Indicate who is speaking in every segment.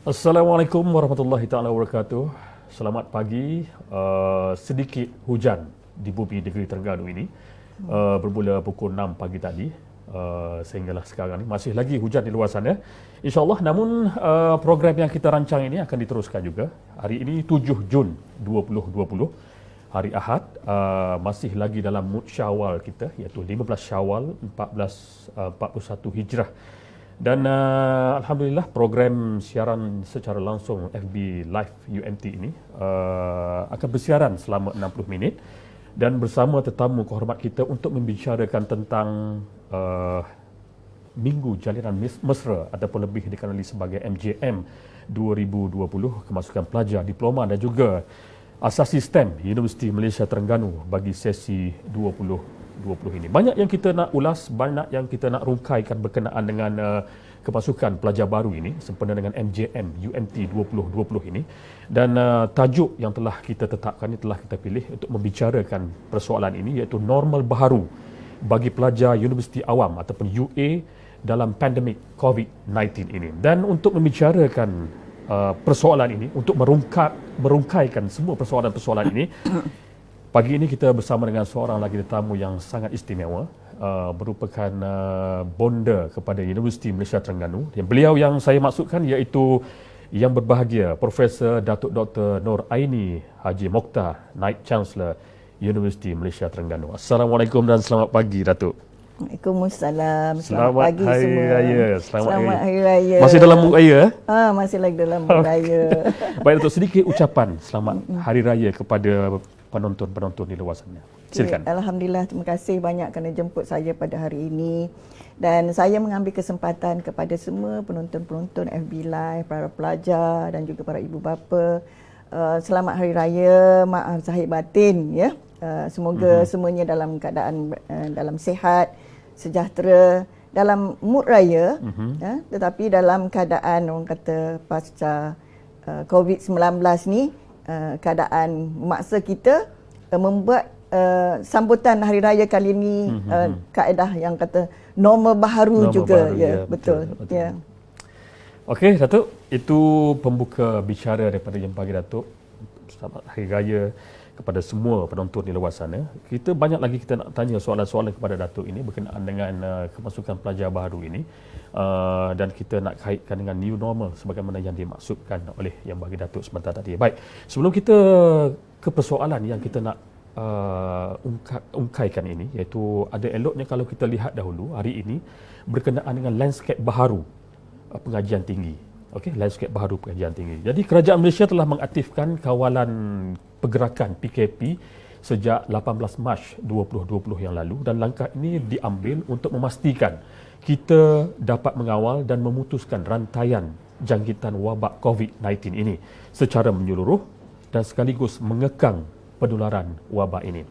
Speaker 1: Assalamualaikum warahmatullahi taala wabarakatuh. Selamat pagi. Sedikit hujan di bumi negeri Terengganu ini. Bermula pukul 6 pagi tadi sehinggalah sekarang ni masih lagi hujan di luar sana. InsyaAllah, namun program yang kita rancang ini akan diteruskan juga. Hari ini 7 Jun 2020, hari Ahad, masih lagi dalam mood Syawal kita, iaitu 15 Syawal 1441 Hijrah. Dan Alhamdulillah, program siaran secara langsung FB Live UMT ini akan bersiaran selama 60 minit dan bersama tetamu kehormat kita untuk membicarakan tentang Minggu Jalinan Mesra ataupun lebih dikenali sebagai MJM 2020, kemasukan pelajar, diploma dan juga asasi STEM Universiti Malaysia Terengganu bagi sesi 2020 ini. Banyak yang kita nak ulas, banyak yang kita nak rungkaikan berkenaan dengan kemasukan pelajar baru ini sempena dengan MJM UMT 2020 ini. Dan tajuk yang telah kita tetapkan ini, telah kita pilih untuk membicarakan persoalan ini, iaitu normal baharu bagi pelajar Universiti Awam ataupun UA dalam pandemik COVID-19 ini. Dan untuk membicarakan persoalan ini, untuk merungkaikan semua persoalan-persoalan ini, pagi ini kita bersama dengan seorang lagi tetamu yang sangat istimewa, merupakan bonda kepada Universiti Malaysia Terengganu. Beliau yang saya maksudkan iaitu yang berbahagia Profesor Datuk Dr. Nur Aini Haji Mokhtar, Naib Chancellor Universiti Malaysia Terengganu. Assalamualaikum dan selamat pagi, Datuk.
Speaker 2: Waalaikumsalam. Selamat pagi
Speaker 1: Hari
Speaker 2: semua.
Speaker 1: Raya.
Speaker 2: Selamat Hari Raya.
Speaker 1: Masih dalam mood raya?
Speaker 2: Masih lagi dalam mood raya.
Speaker 1: Baik, Datuk, sedikit ucapan selamat Hari Raya kepada penonton-penonton di luar sana. Silakan.
Speaker 2: Alhamdulillah, terima kasih banyak kerana jemput saya pada hari ini. Dan saya mengambil kesempatan kepada semua penonton-penonton FB Live, para pelajar dan juga para ibu bapa. Selamat Hari Raya, maaf zahir batin ya. Semoga semuanya dalam keadaan dalam sihat, sejahtera, dalam mood raya, ya, tetapi dalam keadaan orang kata pasca COVID-19 ni, keadaan memaksa kita membuat sambutan Hari Raya kali ini kaedah yang kata normal baharu juga.
Speaker 1: Baharu,
Speaker 2: ya, betul. Ya.
Speaker 1: Okey, Datuk, itu pembuka bicara daripada yang pagi, Datuk. Selamat Hari Raya kepada semua penonton di luar sana. Kita banyak lagi kita nak tanya soalan-soalan kepada Datuk ini berkenaan dengan kemasukan pelajar baru ini, dan kita nak kaitkan dengan new normal sebagaimana yang dimaksudkan oleh yang bagi Datuk sebentar tadi. Baik, sebelum kita ke persoalan yang kita nak ungkaikan ini, iaitu ada eloknya kalau kita lihat dahulu hari ini berkenaan dengan landscape baharu pengajian tinggi. Okey, landscape baharu pengajian tinggi. Jadi kerajaan Malaysia telah mengaktifkan kawalan pergerakan PKP sejak 18 Mac 2020 yang lalu, dan langkah ini diambil untuk memastikan kita dapat mengawal dan memutuskan rantaian jangkitan wabak COVID-19 ini secara menyeluruh dan sekaligus mengekang penularan wabak ini.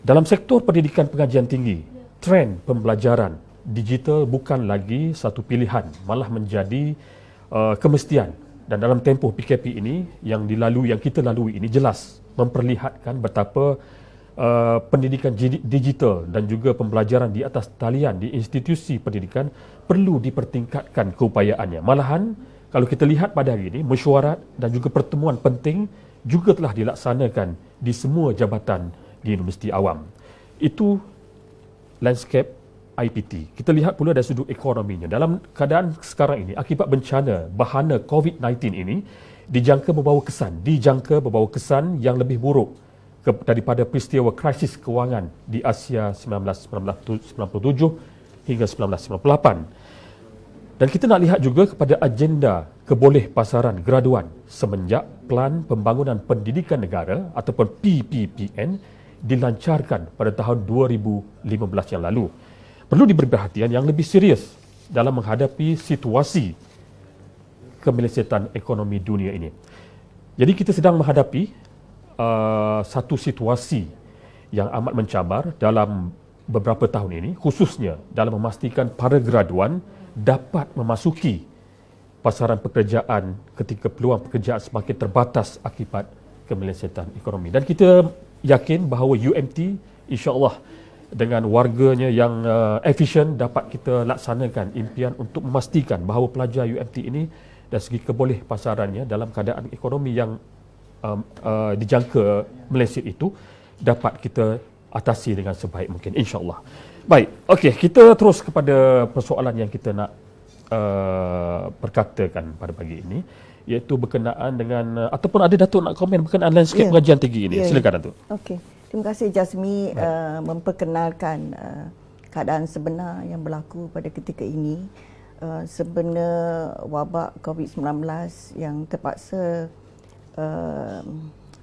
Speaker 1: Dalam sektor pendidikan pengajian tinggi, trend pembelajaran digital bukan lagi satu pilihan, malah menjadi kemestian. Dan dalam tempoh PKP ini yang kita lalui ini jelas memperlihatkan betapa pendidikan digital dan juga pembelajaran di atas talian di institusi pendidikan perlu dipertingkatkan keupayaannya. Malahan kalau kita lihat pada hari ini, mesyuarat dan juga pertemuan penting juga telah dilaksanakan di semua jabatan di Universiti Awam. Itu landscape IPT. Kita lihat pula dari sudut ekonominya. Dalam keadaan sekarang ini, akibat bencana bahana COVID-19 ini, dijangka membawa kesan yang lebih buruk daripada peristiwa krisis kewangan di Asia 1997 hingga 1998. Dan kita nak lihat juga kepada agenda kebolehpasaran graduan semenjak Pelan Pembangunan Pendidikan Negara ataupun PPPN dilancarkan pada tahun 2015 yang lalu. Perlu diberi perhatian yang lebih serius dalam menghadapi situasi kemelesetan ekonomi dunia ini. Jadi kita sedang menghadapi satu situasi yang amat mencabar dalam beberapa tahun ini, khususnya dalam memastikan para graduan dapat memasuki pasaran pekerjaan ketika peluang pekerjaan semakin terbatas akibat kemelesetan ekonomi. Dan kita yakin bahawa UMT insya-Allah dengan warganya yang efisien dapat kita laksanakan impian untuk memastikan bahawa pelajar UMT ini dari segi keboleh pasarannya dalam keadaan ekonomi yang dijangka meleset itu dapat kita atasi dengan sebaik mungkin, insya-Allah. Baik, okey, kita terus kepada persoalan yang kita nak perkatakan pada pagi ini, iaitu berkenaan dengan ataupun ada Datuk nak komen berkenaan landscape pengajian tinggi ini. Silakan Datuk.
Speaker 2: Okey. Terima kasih Jasmi memperkenalkan keadaan sebenar yang berlaku pada ketika ini. Sebenar wabak COVID-19 yang terpaksa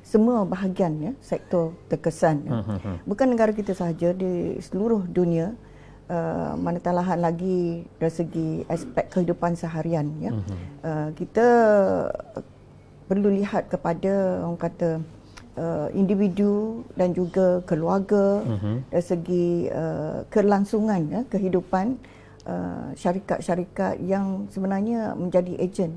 Speaker 2: semua bahagian sektor terkesan. Bukan negara kita sahaja, di seluruh dunia, manatalahan lagi dari segi aspek kehidupan seharian. Kita perlu lihat kepada orang kata individu dan juga keluarga dari segi kelangsungan kehidupan syarikat-syarikat yang sebenarnya menjadi ejen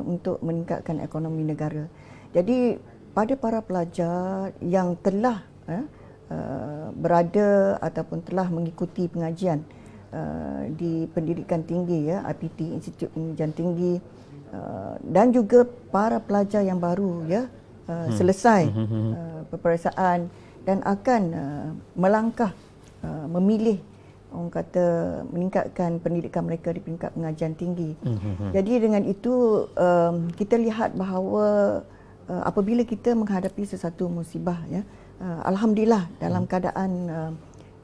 Speaker 2: untuk meningkatkan ekonomi negara. Jadi pada para pelajar yang telah berada ataupun telah mengikuti pengajian di pendidikan tinggi, IPT, Institut Pengajian Tinggi, dan juga para pelajar yang baru selesai peperiksaan dan akan melangkah memilih, orang kata, meningkatkan pendidikan mereka di peringkat pengajian tinggi. Jadi dengan itu kita lihat bahawa apabila kita menghadapi sesuatu musibah, alhamdulillah dalam keadaan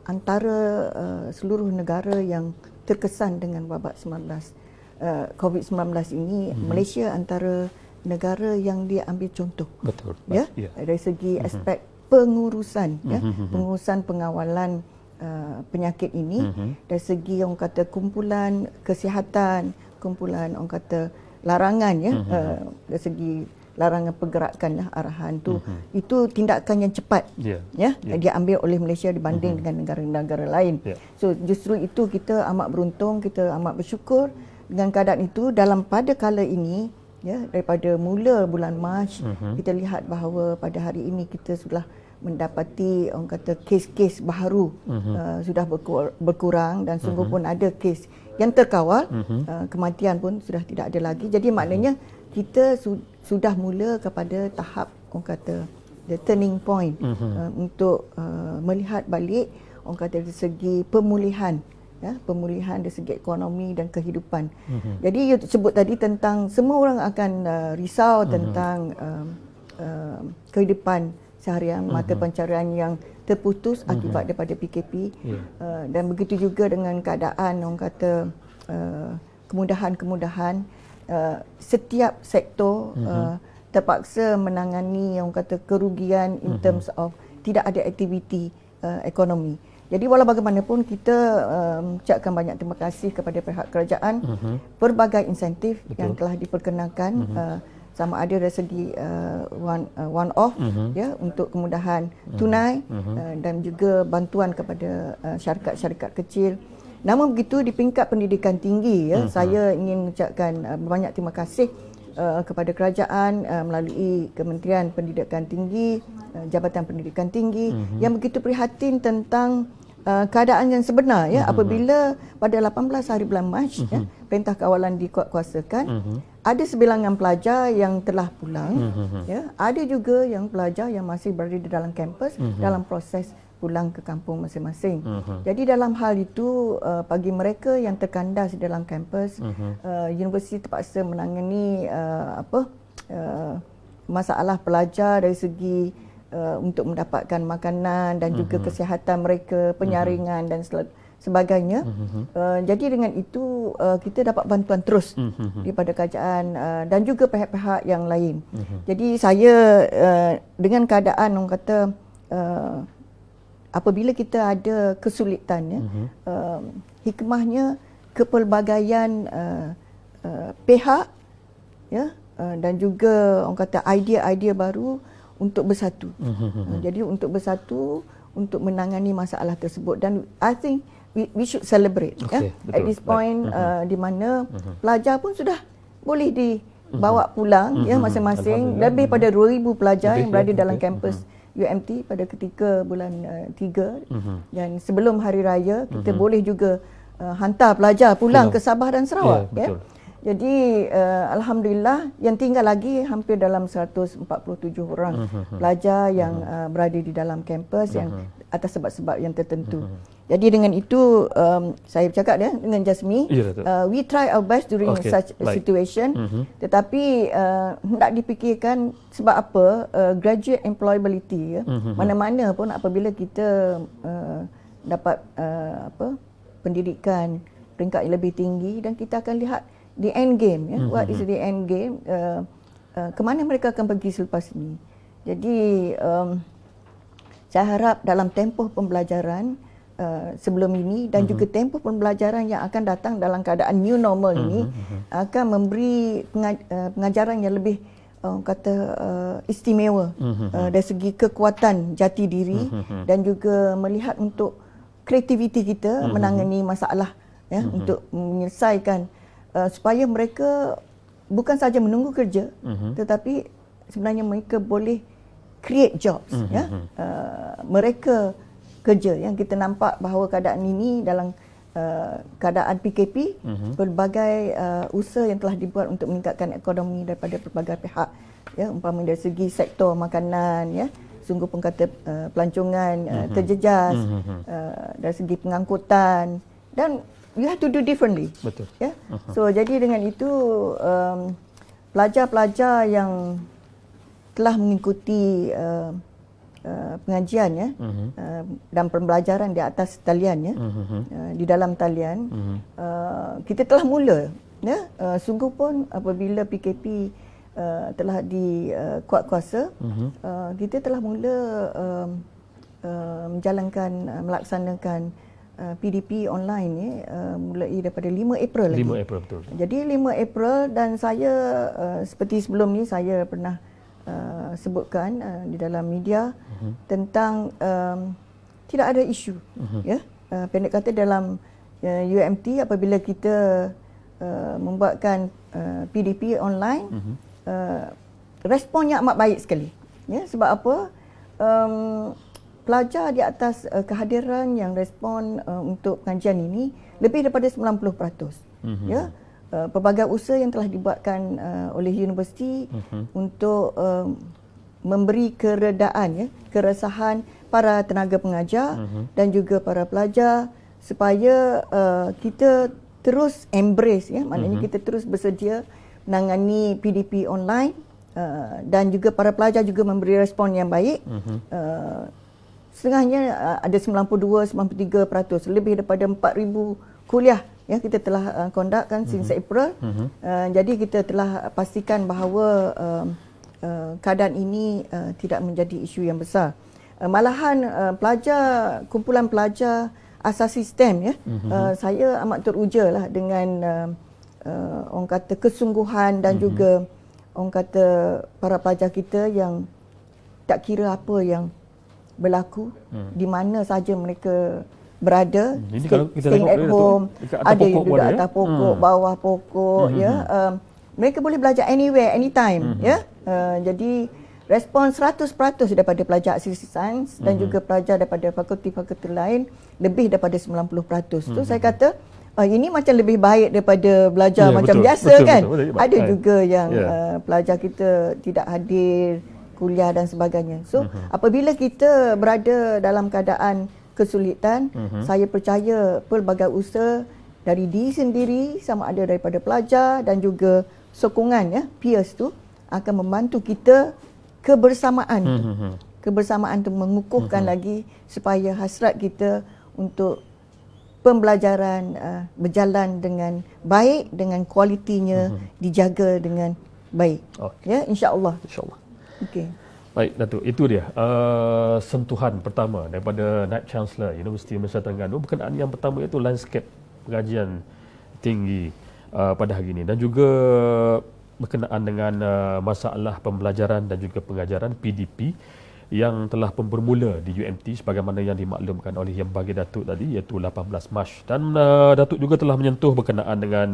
Speaker 2: antara seluruh negara yang terkesan dengan wabak COVID-19 ini, Malaysia antara negara yang dia ambil contoh.
Speaker 1: Betul.
Speaker 2: Dari segi aspek pengurusan, pengurusan pengawalan penyakit ini, dari segi orang kata kumpulan kesihatan, kumpulan orang kata larangan, dari segi larangan pergerakan arahan tu, itu tindakan yang cepat dia ambil oleh Malaysia dibanding dengan negara-negara lain. So justru itu kita amat beruntung, kita amat bersyukur dengan keadaan itu. Dalam pada kala ini, daripada mula bulan Mac, kita lihat bahawa pada hari ini kita sudah mendapati orang kata kes-kes baharu sudah berkurang, dan sungguh pun ada kes yang terkawal, kematian pun sudah tidak ada lagi. Jadi maknanya kita sudah mula kepada tahap, orang kata, the turning point untuk melihat balik, orang kata, dari segi pemulihan, pemulihan dari segi ekonomi dan kehidupan. Jadi you sebut tadi tentang semua orang akan risau tentang kehidupan seharian, mata pencarian yang terputus akibat daripada PKP, dan begitu juga dengan keadaan, orang kata, kemudahan-kemudahan. Setiap sektor terpaksa menangani, orang kata, kerugian in terms of tidak ada aktiviti ekonomi. Jadi walau bagaimanapun kita ucapkan banyak terima kasih kepada pihak kerajaan, pelbagai insentif yang telah diperkenalkan, sama ada dari segi one off untuk kemudahan tunai, dan juga bantuan kepada syarikat-syarikat kecil. Namun begitu di peringkat pendidikan tinggi, saya ingin mengucapkan banyak terima kasih kepada kerajaan melalui Kementerian Pendidikan Tinggi, Jabatan Pendidikan Tinggi, yang begitu prihatin tentang keadaan yang sebenar, apabila pada 18 hari bulan Mac, Perintah Kawalan dikuatkuasakan, ada sebilangan pelajar yang telah pulang, ada juga yang pelajar yang masih berada di dalam kampus dalam proses pulang ke kampung masing-masing. Jadi dalam hal itu, bagi mereka yang terkandas di dalam kampus, universiti terpaksa menangani masalah pelajar dari segi untuk mendapatkan makanan dan juga kesihatan mereka, penyaringan dan sebagainya. Jadi dengan itu kita dapat bantuan terus daripada kerajaan dan juga pihak-pihak yang lain. Jadi saya dengan keadaan, orang kata, apabila kita ada kesulitan, hikmahnya kepelbagaian pihak, dan juga, orang kata, idea-idea baru untuk bersatu. Jadi untuk bersatu untuk menangani masalah tersebut, dan I think we should celebrate,
Speaker 1: betul,
Speaker 2: at this point, di mana pelajar pun sudah boleh dibawa pulang, masing-masing. Lebih pada 2,000 pelajar yang berada dalam kampus UMT pada ketika bulan 3, dan sebelum hari raya kita boleh juga hantar pelajar pulang ke Sabah dan Sarawak. Jadi alhamdulillah yang tinggal lagi hampir dalam 147 orang pelajar yang berada di dalam kampus yang atas sebab-sebab yang tertentu. Jadi dengan itu saya bercakap dengan Jasmine, we try our best during such a situation. Tetapi hendak dipikirkan sebab apa graduate employability mana-mana pun apabila kita dapat pendidikan peringkat yang lebih tinggi, dan kita akan lihat the end game, what is the end game, ke mana mereka akan pergi selepas ini. Jadi saya harap dalam tempoh pembelajaran sebelum ini dan juga tempoh pembelajaran yang akan datang dalam keadaan new normal ini akan memberi pengajaran yang lebih istimewa dari segi kekuatan jati diri dan juga melihat untuk kreativiti kita menangani masalah, untuk menyelesaikan supaya mereka bukan saja menunggu kerja, tetapi sebenarnya mereka boleh create jobs. Mereka kerja. Yang kita nampak bahawa keadaan ini dalam keadaan PKP, pelbagai usaha yang telah dibuat untuk meningkatkan ekonomi daripada pelbagai pihak, umpama dari segi sektor makanan, sungguh pun kata pelancongan terjejas, dari segi pengangkutan, dan you have to do differently.
Speaker 1: Betul.
Speaker 2: So jadi dengan itu pelajar-pelajar yang telah mengikuti pengajian dan pembelajaran di atas talian, di dalam talian, kita telah mula, sungguh pun apabila PKP telah dikuat kuasa, kita telah mula melaksanakan PDP online mulai daripada 5 April lagi.
Speaker 1: 5 April, betul.
Speaker 2: Jadi 5 April, dan saya seperti sebelum ni saya pernah sebutkan di dalam media tentang tidak ada isu. Pendek kata dalam UMT apabila kita membuatkan PDP online, responnya amat baik sekali. Sebab apa? Pelajar di atas kehadiran yang respon untuk pengajian ini lebih daripada 90%. Pelbagai usaha yang telah dibuatkan oleh universiti untuk memberi keredaan, keresahan para tenaga pengajar dan juga para pelajar supaya kita terus embrace, maknanya kita terus bersedia menangani PDP online, dan juga para pelajar juga memberi respon yang baik. Setengahnya ada 92-93%, lebih daripada 4,000 kuliah kita telah conductkan since April. Jadi kita telah pastikan bahawa keadaan ini tidak menjadi isu yang besar. Malahan kumpulan pelajar asas sistem, saya amat teruja lah dengan orang kata kesungguhan dan juga orang kata para pelajar kita yang tak kira apa yang berlaku, di mana saja mereka berada, staying at home, ada yang duduk atas pokok, bawah pokok, mereka boleh belajar anywhere, anytime, jadi respon 100% daripada pelajar aksesi sains dan juga pelajar daripada fakulti-fakulti lain lebih daripada 90%. So saya kata ini macam lebih baik daripada belajar macam biasa, kan. Ada juga yang pelajar kita tidak hadir kuliah dan sebagainya. So apabila kita berada dalam keadaan kesulitan, saya percaya pelbagai usaha dari diri sendiri, sama ada daripada pelajar dan juga sokongan peers tu, akan membantu kita kebersamaan tu. Kebersamaan tu mengukuhkan lagi supaya hasrat kita untuk pembelajaran berjalan dengan baik, dengan kualitinya dijaga dengan baik. Insya-Allah.
Speaker 1: Insya-Allah.
Speaker 2: Okey.
Speaker 1: Baik, Datuk. Itu dia sentuhan pertama daripada Naib Chancellor Universiti Malaysia Terengganu berkenaan yang pertama, iaitu landscape pengajian tinggi pada hari ini, dan juga berkenaan dengan masalah pembelajaran dan juga pengajaran PDP yang telah pun bermula di UMT sebagaimana yang dimaklumkan oleh Yang Bagi Datuk tadi, iaitu 18 Mac. Dan Datuk juga telah menyentuh berkenaan dengan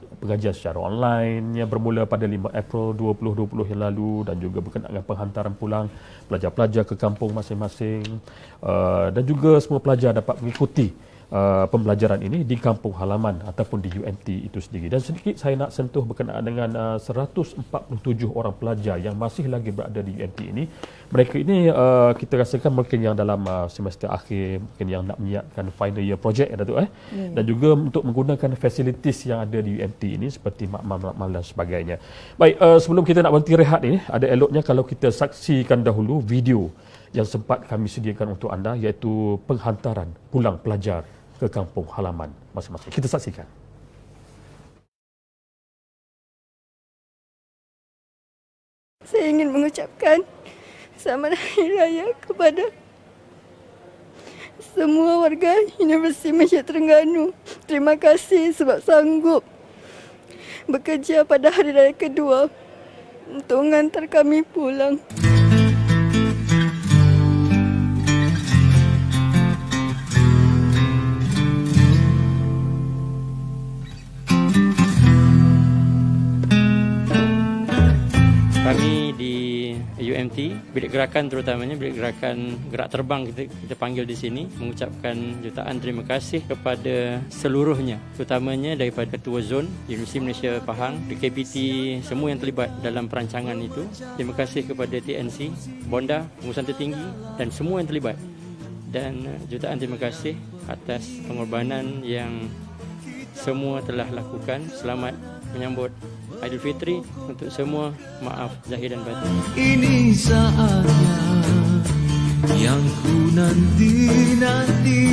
Speaker 1: pengajian secara online yang bermula pada 5 April 2020 yang lalu, dan juga berkenaan dengan penghantaran pulang pelajar-pelajar ke kampung masing-masing, dan juga semua pelajar dapat mengikuti pembelajaran ini di kampung halaman ataupun di UMT itu sendiri. Dan sedikit saya nak sentuh berkenaan dengan 147 orang pelajar yang masih lagi berada di UMT ini. Mereka ini kita rasakan mungkin yang dalam semester akhir, mungkin yang nak menyiapkan final year project dan juga untuk menggunakan fasilitis yang ada di UMT ini seperti makmal dan sebagainya. Baik, sebelum kita nak berhenti rehat ini, ada eloknya kalau kita saksikan dahulu video yang sempat kami sediakan untuk anda, iaitu penghantaran pulang pelajar ke kampung halaman masing-masing. Kita saksikan.
Speaker 3: Saya ingin mengucapkan Selamat Hari Raya kepada semua warga Universiti Malaysia Terengganu. Terima kasih sebab sanggup bekerja pada Hari Raya kedua untuk mengantar kami pulang.
Speaker 4: Kami di UMT, bilik gerakan terutamanya, bilik gerakan gerak terbang kita panggil di sini, mengucapkan jutaan terima kasih kepada seluruhnya, terutamanya daripada Ketua Zon Universiti Malaysia Pahang, PKPT, semua yang terlibat dalam perancangan itu. Terima kasih kepada TNC, Bonda, pengurusan tertinggi dan semua yang terlibat. Dan jutaan terima kasih atas pengorbanan yang semua telah lakukan. Selamat menyambut Aidilfitri untuk semua, maaf zahir dan batin.
Speaker 5: Ini saatnya yang ku nanti-nanti.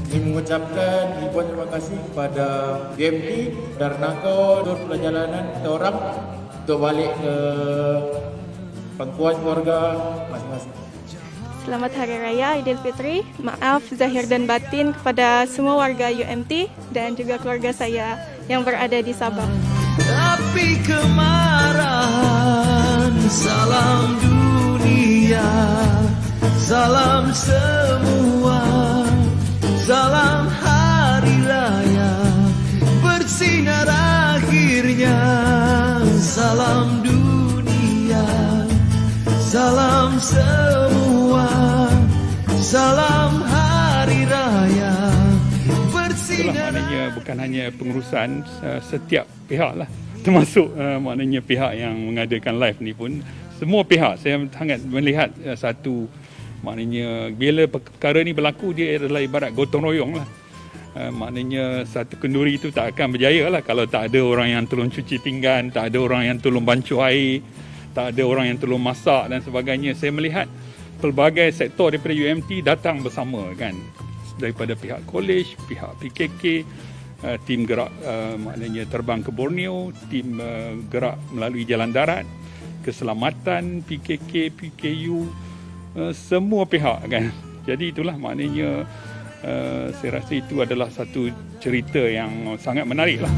Speaker 6: Ingin mengucapkan ribuan terima kasih kepada GMT karena kau turut perjalanan kita orang untuk balik ke pangkuan keluarga masing-masing.
Speaker 3: Selamat Hari Raya Aidilfitri. Maaf zahir dan batin kepada semua warga UMT dan juga keluarga saya yang berada di Sabah.
Speaker 5: Tapi kemarahan, salam dunia, salam semua, salam Hari Raya bersinar akhirnya, salam dunia, salam semua, salam Hari Raya bersinar.
Speaker 7: Itulah maknanya bukan hanya pengurusan setiap pihak lah, termasuk maknanya pihak yang mengadakan live ni pun, semua pihak. Saya sangat melihat satu, maknanya bila perkara ni berlaku, dia adalah ibarat gotong royong lah. Maknanya satu kenduri itu tak akan berjaya lah kalau tak ada orang yang tolong cuci pinggan, tak ada orang yang tolong bancuh air, tak ada orang yang tolong masak dan sebagainya. Saya melihat pelbagai sektor daripada UMT datang bersama kan, daripada pihak kolej, pihak PKK, tim gerak maknanya terbang ke Borneo, tim gerak melalui jalan darat, keselamatan, PKK, PKU, semua pihak kan. Jadi itulah maknanya saya rasa itu adalah satu cerita yang sangat menarik lah.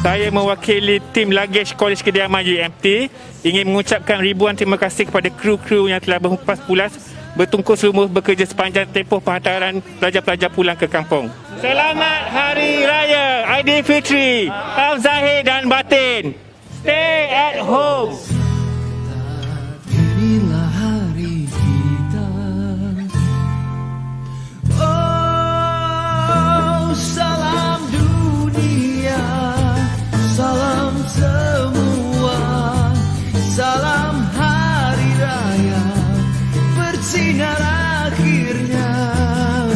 Speaker 8: Saya mewakili tim Luggage Kolej Kediaman UMT ingin mengucapkan ribuan terima kasih kepada kru-kru yang telah berhempas pulas bertungkus lumus bekerja sepanjang tempoh penghantaran pelajar-pelajar pulang ke kampung. Selamat Hari Raya Aidilfitri. Maaf zahir dan batin. Stay at home.
Speaker 5: Inilah hari kita. Oh, salam dunia, salam semua, salam Hari Raya bersinar akhirnya,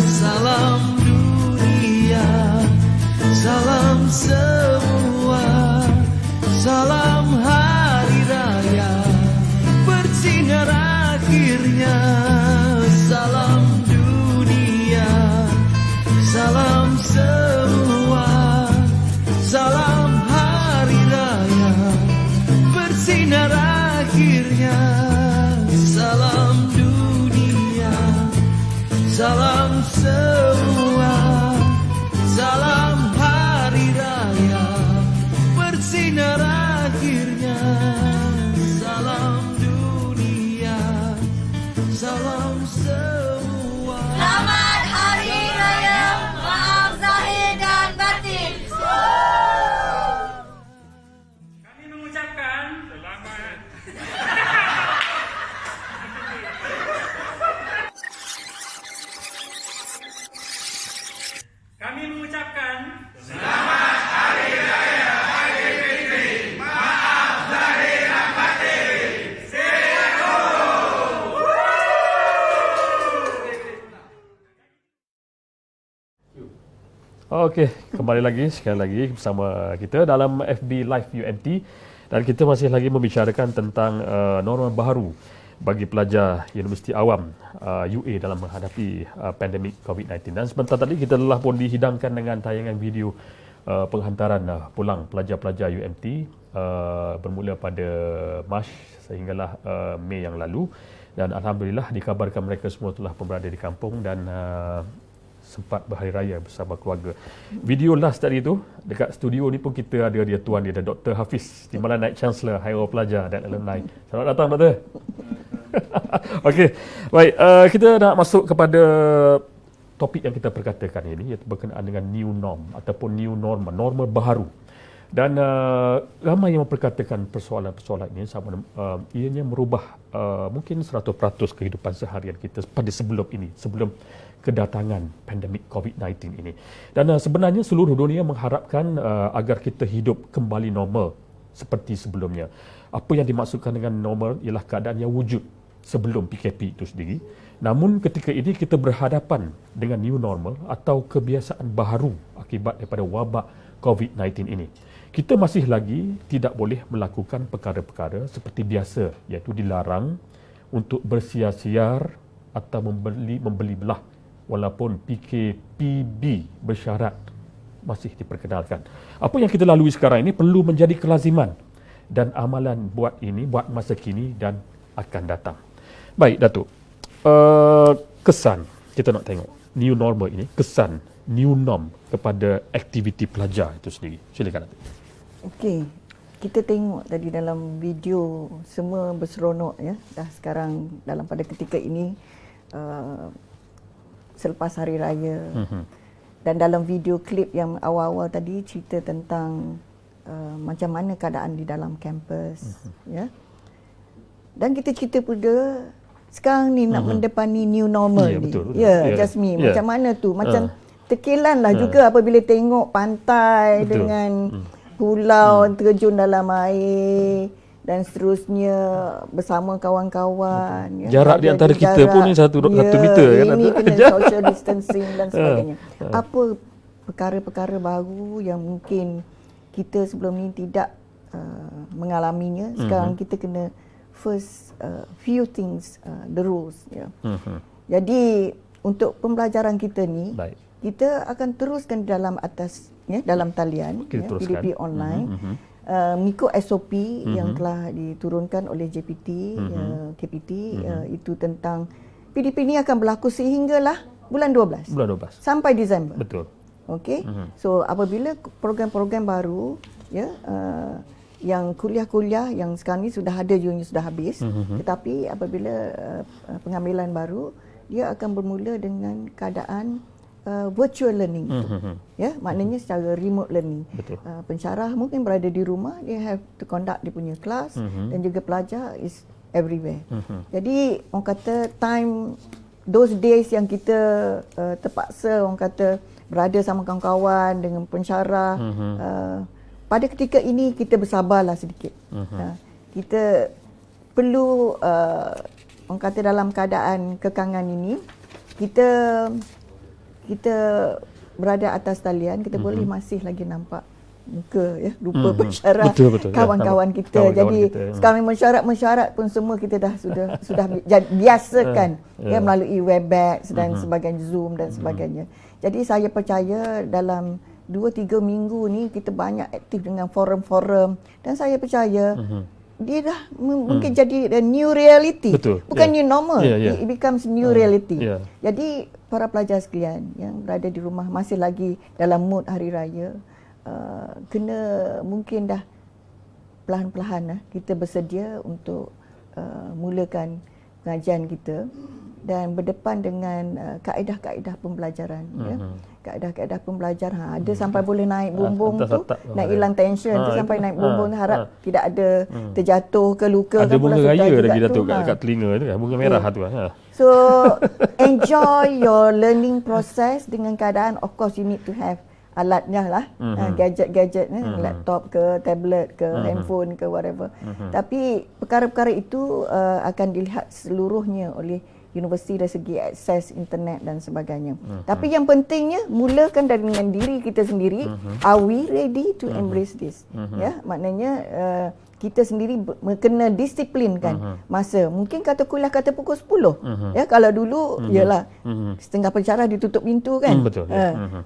Speaker 5: salam dunia, salam semua, salam Hari Raya bersinar akhirnya, salam dunia, salam semua, salam Hari Raya bersinar akhirnya, salam dunia, salam semua, salam Hari Raya bersinar akhirnya, salam dunia, salam semua.
Speaker 9: Selamat Hari Raya, maaf zahir
Speaker 1: Okey, kembali lagi sekali lagi bersama kita dalam FB Live UMT dan kita masih lagi membicarakan tentang norma baharu bagi pelajar Universiti Awam UA dalam menghadapi pandemik COVID-19. Dan sebentar tadi kita telah pun dihidangkan dengan tayangan video penghantaran pulang pelajar-pelajar UMT bermula pada Mac sehinggalah Mei yang lalu, dan alhamdulillah dikabarkan mereka semua telah pun berada di kampung dan sempat berhari raya bersama keluarga. Video last tadi tu dekat studio ni pun kita ada dia tuan dia, Dr. Hafiz, Timbalan Naib Chancellor Higher Pelajar dan Alumni. Selamat datang Dr. Okey, baik, kita nak masuk kepada topik yang kita perkatakan ini, iaitu berkenaan dengan new norm ataupun new normal, normal baharu. Dan ramai yang memperkatakan persoalan-persoalan ini sama ianya merubah mungkin 100% kehidupan seharian kita pada sebelum ini, sebelum kedatangan pandemik COVID-19 ini. Dan sebenarnya seluruh dunia mengharapkan agar kita hidup kembali normal seperti sebelumnya. Apa yang dimaksudkan dengan normal ialah keadaan yang wujud sebelum PKP itu sendiri. Namun ketika ini kita berhadapan dengan new normal atau kebiasaan baharu akibat daripada wabak COVID-19 ini. Kita masih lagi tidak boleh melakukan perkara-perkara seperti biasa, iaitu dilarang untuk bersiar-siar atau membeli belah, walaupun PKPB bersyarat masih diperkenalkan. Apa yang kita lalui sekarang ini perlu menjadi kelaziman dan amalan buat masa kini dan akan datang. Baik Datuk, kesan kita nak tengok new normal ini, kesan new norm kepada aktiviti pelajar itu sendiri. Silakan Datuk.
Speaker 2: Okey, kita tengok tadi dalam video semua berseronok ya. Dah sekarang pada ketika ini selepas hari raya. Dan dalam video klip yang awal-awal tadi cerita tentang macam mana keadaan di dalam kampus ya. Dan kita cerita pula sekarang ni nak mendepani new normal ni.
Speaker 1: Betul.
Speaker 2: Jasmine, macam mana tu? Macam terkelan lah juga apabila tengok pantai dengan pulau terjun dalam air dan seterusnya bersama kawan-kawan.
Speaker 1: Jarak di antara kita pun ni 1 meter kan.
Speaker 2: Ini kena social distancing dan sebagainya. Apa perkara-perkara baru yang mungkin kita sebelum ni tidak mengalaminya. Sekarang kita kena first few things, the rules. Jadi untuk pembelajaran kita ni, kita akan teruskan dalam dalam talian PDP online mengikut SOP yang telah diturunkan oleh JPT KPT itu tentang PDP ni akan berlaku sehinggalah bulan 12 sampai Disember.
Speaker 1: Betul.
Speaker 2: Okey. So apabila program-program baru yang kuliah-kuliah yang sekarang ni sudah ada yang sudah habis, tetapi apabila pengambilan baru dia akan bermula dengan keadaan virtual learning ya, maknanya secara remote learning. Pensyarah mungkin berada di rumah, dia have to conduct dia punya kelas dan juga pelajar is everywhere. Jadi orang kata time those days yang kita terpaksa orang kata berada sama kawan-kawan dengan pensyarah, pada ketika ini kita bersabarlah sedikit. Kita perlu orang kata dalam keadaan kekangan ini kita berada atas talian, kita boleh masih lagi nampak muka rupa pensyarah kawan-kawan kita. Jadi sekarang mesyuarat pun semua kita dah sudah biasakan melalui Webex dan sebagainya, Zoom dan sebagainya. Jadi saya percaya dalam 2-3 minggu ni kita banyak aktif dengan forum-forum dan saya percaya dia dah mungkin jadi the new reality. Bukan new normal. It becomes new reality. Jadi para pelajar sekalian yang berada di rumah masih lagi dalam mood hari raya, kena mungkin dah perlahan-perlahan kita bersedia untuk mulakan pengajian kita dan berdepan dengan kaedah-kaedah pembelajaran. Kaedah-kaedah pembelajaran ada sampai boleh naik bumbung tu, nak hilang tension tu sampai naik bumbung, harap tidak ada terjatuh ke luka.
Speaker 1: Ada bunga raya lagi Datuk kat telinga tu kan, bunga merah tu kan.
Speaker 2: So enjoy your learning process dengan keadaan of course you need to have alatnya lah, gadget-gadget, laptop ke, tablet ke, handphone ke, whatever. Tapi perkara-perkara itu akan dilihat seluruhnya oleh universiti dari segi akses internet dan sebagainya. Tapi yang pentingnya mulakan dengan diri kita sendiri. Are we ready to embrace this? Ya, maknanya kita sendiri kena disiplinkan masa. Mungkin kata kuliah kata pukul 10. Ya, kalau dulu ialah setengah pencerah ditutup pintu kan.
Speaker 1: Betul.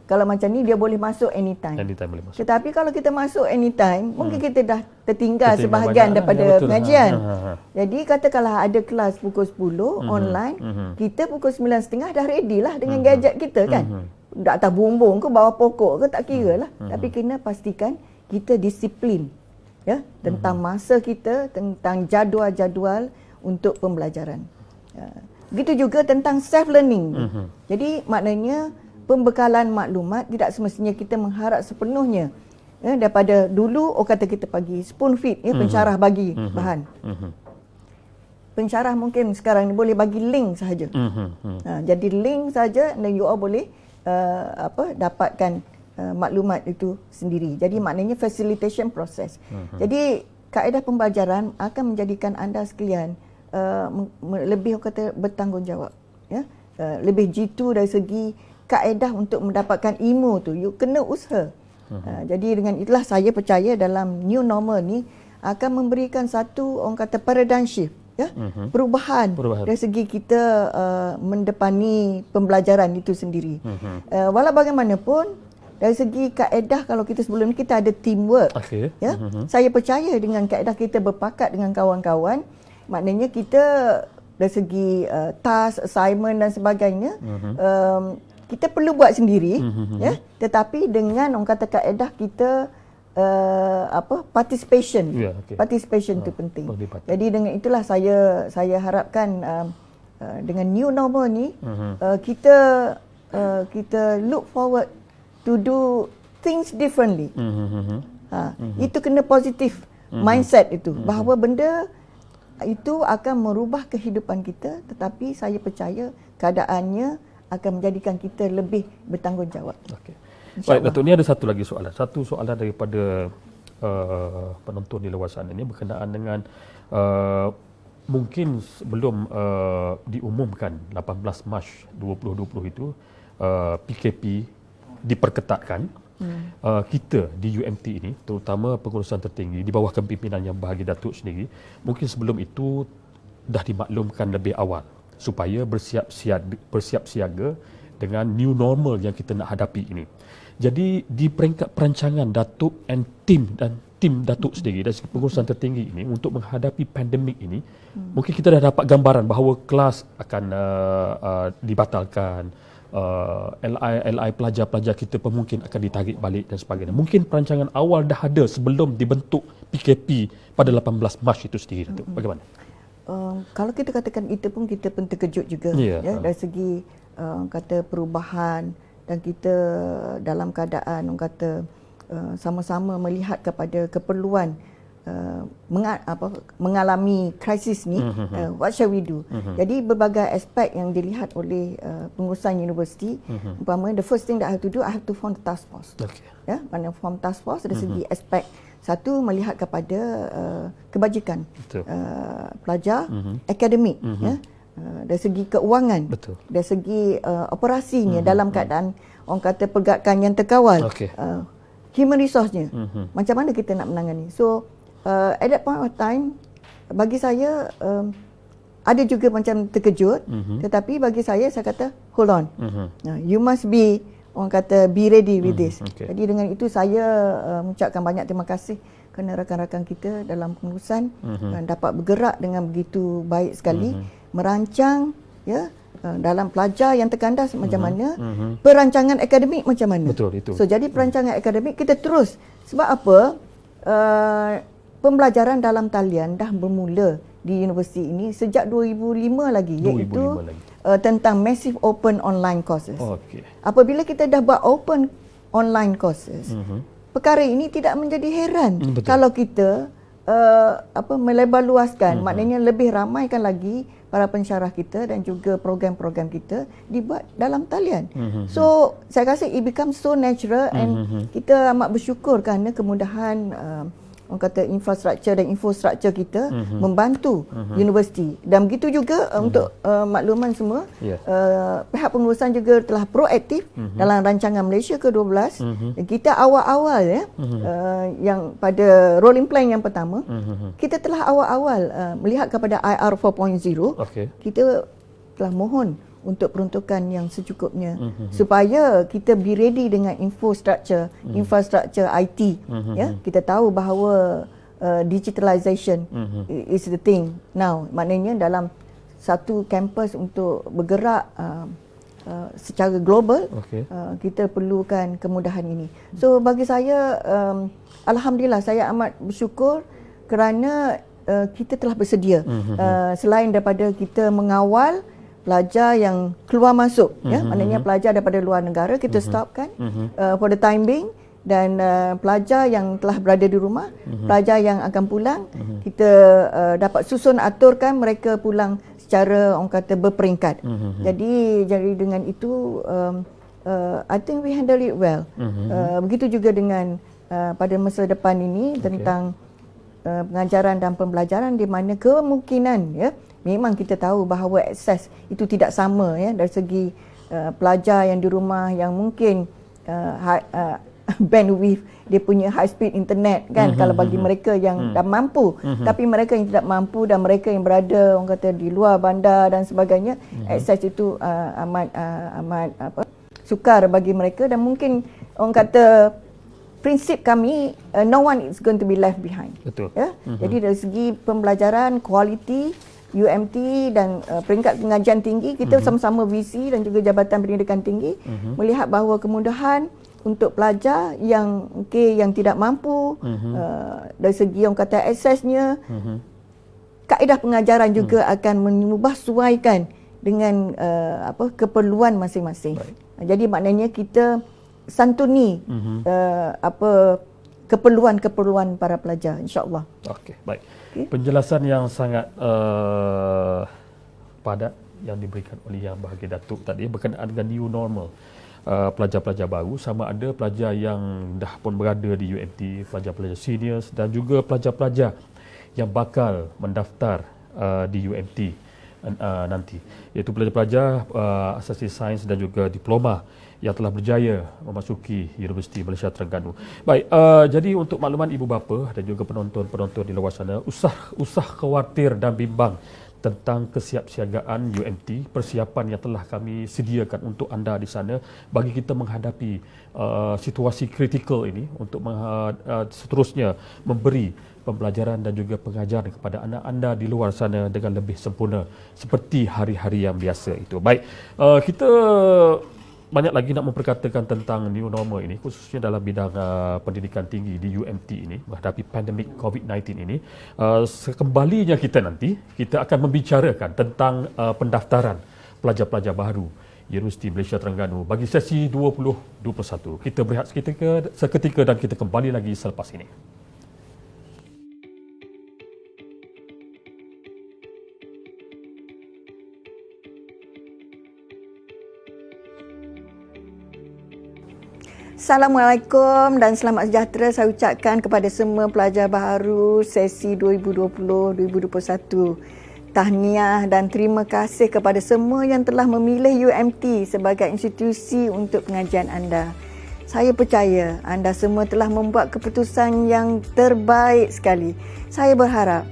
Speaker 2: Kalau macam ni dia boleh masuk anytime.
Speaker 1: Anytime boleh masuk.
Speaker 2: Tetapi kalau kita masuk anytime, mungkin kita dah tertinggal
Speaker 1: Tertinggal
Speaker 2: sebahagian
Speaker 1: banyak,
Speaker 2: daripada
Speaker 1: ya, betul.
Speaker 2: pengajian.
Speaker 1: Ha.
Speaker 2: Jadi katakanlah ada kelas pukul 10 online, kita pukul 9.30 dah ready lah dengan gadget kita kan. Di atas bumbung ke bawah pokok ke tak kira lah. Tapi kena pastikan kita disiplin ya tentang masa kita, tentang jadual-jadual untuk pembelajaran. Begitu juga tentang self learning. Jadi maknanya pembekalan maklumat tidak semestinya kita mengharap sepenuhnya ya, daripada dulu kata kita bagi spoon feed ya, pencarah bagi bahan. Pencarah mungkin sekarang ni boleh bagi link sahaja. Jadi link saja dan you all boleh dapatkan maklumat itu sendiri. Jadi maknanya facilitation process. Jadi kaedah pembelajaran akan menjadikan anda sekalian lebih kata bertanggungjawab ya. Lebih jitu dari segi kaedah untuk mendapatkan ilmu tu. You kena usaha. Jadi dengan itulah saya percaya dalam new normal ni akan memberikan satu orang kata paradigm shift ya. Perubahan dari segi kita mendepani pembelajaran itu sendiri. Walau bagaimanapun dari segi kaedah, kalau kita sebelum ni kita ada teamwork. Ya. Saya percaya dengan kaedah kita berpakat dengan kawan-kawan, maknanya kita dari segi task, assignment dan sebagainya, kita perlu buat sendiri, ya. Tetapi dengan orang kata kaedah kita participation. Participation itu penting. Jadi dengan itulah saya harapkan dengan new normal ni kita look forward to do things differently. Itu kena positif mindset itu, bahawa benda itu akan merubah kehidupan kita, tetapi saya percaya keadaannya akan menjadikan kita lebih bertanggungjawab.
Speaker 1: Baik, Datuk, ni ada satu lagi soalan. Satu soalan daripada penonton di luar sana ini berkenaan dengan mungkin sebelum diumumkan 18 Mac 2020 itu PKP diperketatkan, kita di UMT ini, terutama pengurusan tertinggi di bawah kepimpinan Yang Berbahagia Datuk sendiri, mungkin sebelum itu dah dimaklumkan lebih awal supaya bersiap siaga dengan new normal yang kita nak hadapi ini. Jadi di peringkat perancangan Datuk and tim Datuk sendiri dari pengurusan tertinggi ini untuk menghadapi pandemik ini, mungkin kita dah dapat gambaran bahawa kelas akan dibatalkan, LI pelajar-pelajar kita pun mungkin akan ditarik balik dan sebagainya. Mungkin perancangan awal dah ada sebelum dibentuk PKP pada 18 Mac itu sendiri, Datuk. Bagaimana?
Speaker 2: Kalau kita katakan itu pun kita pun terkejut juga ya, dari segi kata perubahan, dan kita dalam keadaan orang kata sama-sama melihat kepada keperluan mengalami krisis ni, what shall we do? Jadi berbagai aspek yang dilihat oleh pengurusan universiti. Umpama, the first thing that I have to do, I have to form the task force. Ya, mana form task force dari segi aspek satu, melihat kepada kebajikan pelajar, akademik, ya, dari segi keuangan, dari segi operasinya dalam keadaan orang kata pergerakan yang terkawal, human resource-nya, macam mana kita nak menangani. So at that point of time, bagi saya ada juga macam terkejut, tetapi bagi saya kata hold on, you must be, orang kata be ready with this. Jadi dengan itu saya mengucapkan banyak terima kasih kerana rakan-rakan kita dalam pengurusan dapat bergerak dengan begitu baik sekali, merancang ya dalam pelajar yang terkandas macam mana, perancangan akademik macam mana. So jadi perancangan akademik kita terus, sebab apa? Pembelajaran dalam talian dah bermula di universiti ini sejak 2005 lagi, iaitu tentang massive open online courses. Apabila kita dah buat open online courses, perkara ini tidak menjadi heran kalau kita melebar luaskan, maknanya lebih ramaikan lagi para pensyarah kita dan juga program-program kita dibuat dalam talian. So saya rasa it becomes so natural, and kita amat bersyukur kerana kemudahan orang kata infrastruktur dan infrastruktur kita membantu universiti. Dan begitu juga untuk makluman semua, pihak pengurusan juga telah proaktif dalam rancangan Malaysia ke-12. Kita awal-awal yang pada rolling plan yang pertama, kita telah awal-awal melihat kepada IR 4.0. Kita telah mohon untuk peruntukan yang secukupnya supaya kita be ready dengan infrastruktur IT. Kita tahu bahawa digitalization is the thing now. Maknanya dalam satu kampus untuk bergerak secara global, kita perlukan kemudahan ini. So bagi saya, alhamdulillah, saya amat bersyukur kerana kita telah bersedia. Selain daripada kita mengawal pelajar yang keluar masuk, maknanya pelajar daripada luar negara kita stopkan for the time being, dan pelajar yang telah berada di rumah, pelajar yang akan pulang, kita dapat susun aturkan mereka pulang secara orang kata berperingkat. Jadi dengan itu I think we handle it well. Begitu juga dengan pada masa depan ini tentang pengajaran dan pembelajaran, di mana kemungkinan memang kita tahu bahawa akses itu tidak sama dari segi pelajar yang di rumah yang mungkin bandwidth dia punya high speed internet kan, kalau bagi mereka yang dah mampu, tapi mereka yang tidak mampu dan mereka yang berada orang kata di luar bandar dan sebagainya, akses itu amat sukar bagi mereka. Dan mungkin orang kata prinsip kami, no one is going to be left behind.
Speaker 1: Betul.
Speaker 2: Jadi dari segi pembelajaran, kualiti UMT dan peringkat pengajian tinggi, kita sama-sama VC dan juga Jabatan Pendidikan Tinggi melihat bahawa kemudahan untuk pelajar yang yang tidak mampu, dari segi orang kata aksesnya, kaedah pengajaran juga akan mengubah suaikan dengan keperluan masing-masing. Jadi maknanya kita santuni keperluan para pelajar, insya-Allah.
Speaker 1: Okey, baik. Penjelasan yang sangat padat yang diberikan oleh Yang Berbahagia Datuk tadi berkenaan dengan new normal. Pelajar-pelajar baru, sama ada pelajar yang dah pun berada di UMT, pelajar-pelajar seniors dan juga pelajar-pelajar yang bakal mendaftar di UMT nanti, iaitu pelajar-pelajar asasi sains dan juga diploma yang telah berjaya memasuki Universiti Malaysia Terengganu. Baik, jadi untuk makluman ibu bapa dan juga penonton-penonton di luar sana, usah khawatir dan bimbang tentang kesiapsiagaan UMT, persiapan yang telah kami sediakan untuk anda di sana bagi kita menghadapi situasi kritikal ini untuk seterusnya memberi pembelajaran dan juga pengajaran kepada anak anda di luar sana dengan lebih sempurna seperti hari-hari yang biasa itu. Baik, kita banyak lagi nak memperkatakan tentang new normal ini, khususnya dalam bidang pendidikan tinggi di UMT ini menghadapi pandemik COVID-19 ini. Sekembalinya kita nanti, kita akan membicarakan tentang pendaftaran pelajar-pelajar baru Universiti Malaysia Terengganu bagi sesi 2021. Kita berehat seketika dan kita kembali lagi selepas ini.
Speaker 2: Assalamualaikum dan selamat sejahtera saya ucapkan kepada semua pelajar baharu sesi 2020-2021. Tahniah dan terima kasih kepada semua yang telah memilih UMT sebagai institusi untuk pengajian anda. Saya percaya anda semua telah membuat keputusan yang terbaik sekali. Saya berharap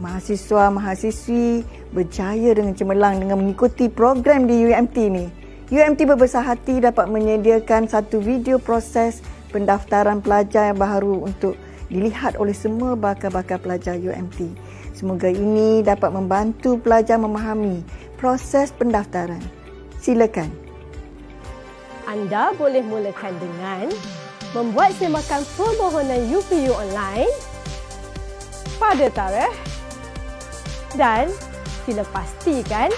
Speaker 2: mahasiswa-mahasiswi berjaya dengan cemerlang dengan mengikuti program di UMT ini. UMT berbesar hati dapat menyediakan satu video proses pendaftaran pelajar yang baru untuk dilihat oleh semua bakal-bakal pelajar UMT. Semoga ini dapat membantu pelajar memahami proses pendaftaran. Silakan.
Speaker 9: Anda boleh mulakan dengan membuat semakan permohonan UPU online pada tarikh dan sila pastikan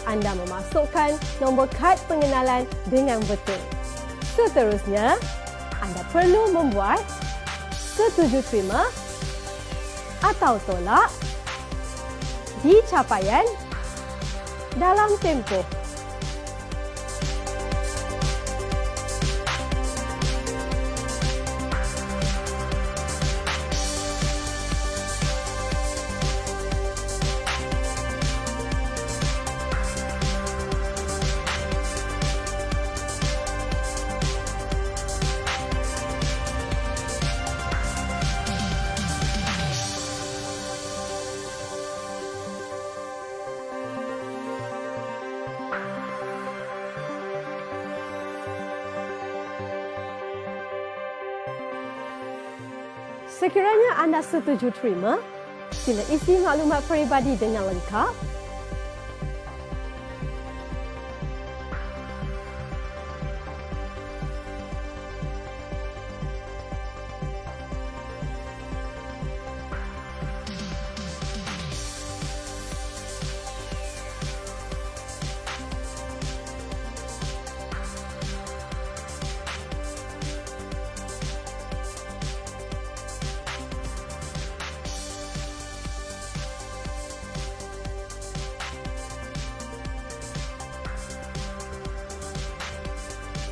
Speaker 9: anda memasukkan nombor kad pengenalan dengan betul. Seterusnya, anda perlu membuat setuju terima atau tolak di capaian dalam tempoh. Sekiranya anda setuju terima, sila isi maklumat peribadi dengan lengkap.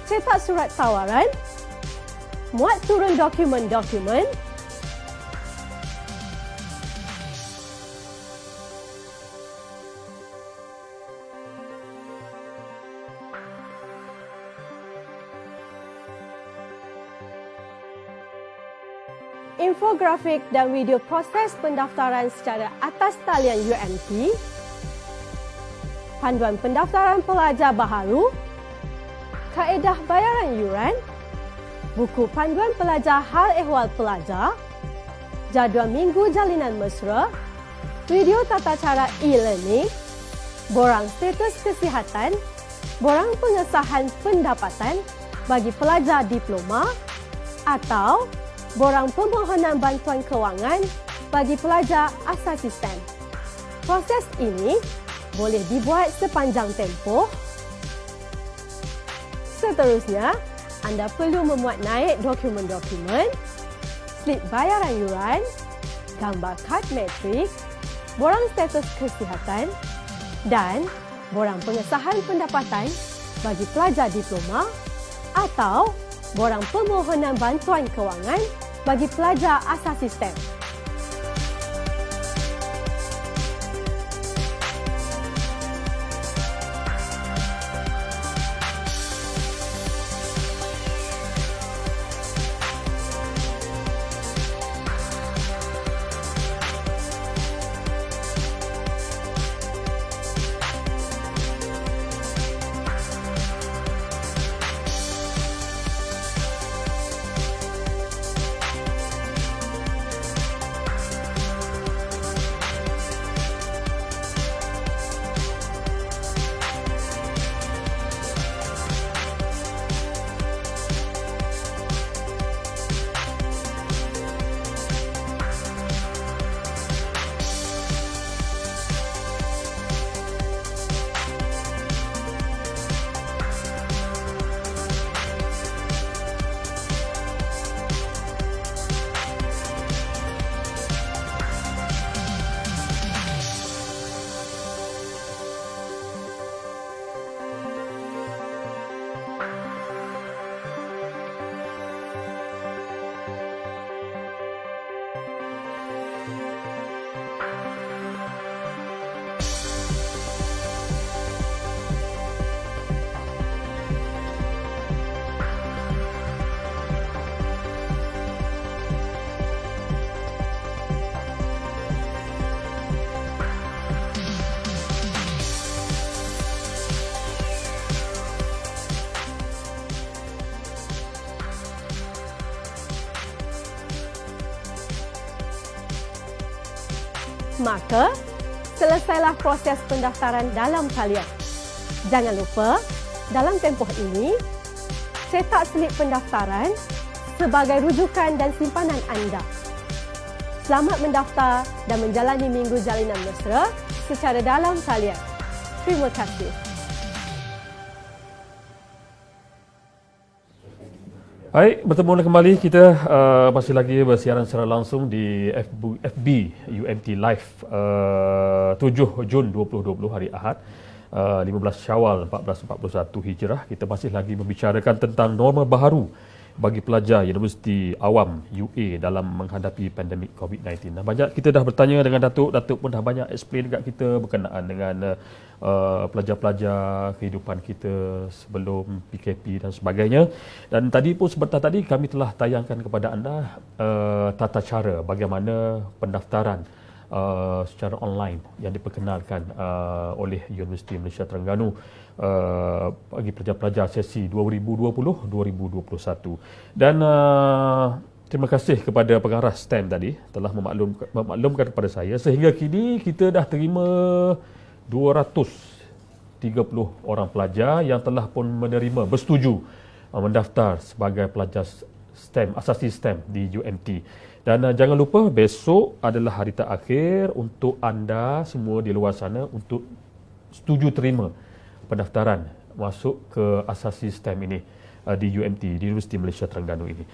Speaker 9: Cetak surat tawaran, muat turun dokumen-dokumen, infografik dan video proses pendaftaran secara atas talian UMT, panduan pendaftaran pelajar baharu, kaedah bayaran yuran, buku panduan pelajar hal ehwal pelajar, jadual minggu jalinan mesra, video tata cara e-learning, borang status kesihatan, borang pengesahan pendapatan bagi pelajar diploma atau borang permohonan bantuan kewangan bagi pelajar asas sistem. Proses ini boleh dibuat sepanjang tempoh. Seterusnya, anda perlu memuat naik dokumen-dokumen, slip bayaran yuran, gambar kad metrik, borang status kesihatan dan borang pengesahan pendapatan bagi pelajar diploma atau borang permohonan bantuan kewangan bagi pelajar asas sistem. Maka, selesailah proses pendaftaran dalam talian. Jangan lupa, dalam tempoh ini, cetak slip pendaftaran sebagai rujukan dan simpanan anda. Selamat mendaftar dan menjalani minggu jalinan mesra secara dalam talian. Terima kasih.
Speaker 1: Baik, bertemu kembali. Kita masih lagi bersiaran secara langsung di FB UMT Live 7 Jun 2020 hari Ahad, 15 Syawal 1441 Hijrah. Kita masih lagi membicarakan tentang norma baharu bagi pelajar Universiti Awam UA dalam menghadapi pandemik COVID-19. Banyak kita dah bertanya dengan Datuk pun dah banyak explain dekat kita berkenaan dengan pelajar-pelajar, kehidupan kita sebelum PKP dan sebagainya. Dan tadi pun sebentar tadi kami telah tayangkan kepada anda tata cara bagaimana pendaftaran secara online yang diperkenalkan oleh Universiti Malaysia Terengganu bagi pelajar-pelajar sesi 2020-2021. Dan Terima kasih kepada pengarah STEM tadi telah memaklumkan kepada saya sehingga kini kita dah terima 230 orang pelajar yang telah pun menerima, bersetuju mendaftar sebagai pelajar STEM, asasi STEM di UMT. Dan jangan lupa besok adalah hari terakhir untuk anda semua di luar sana untuk setuju terima pendaftaran masuk ke asasi STEM ini di UMT, di Universiti Malaysia Terengganu ini.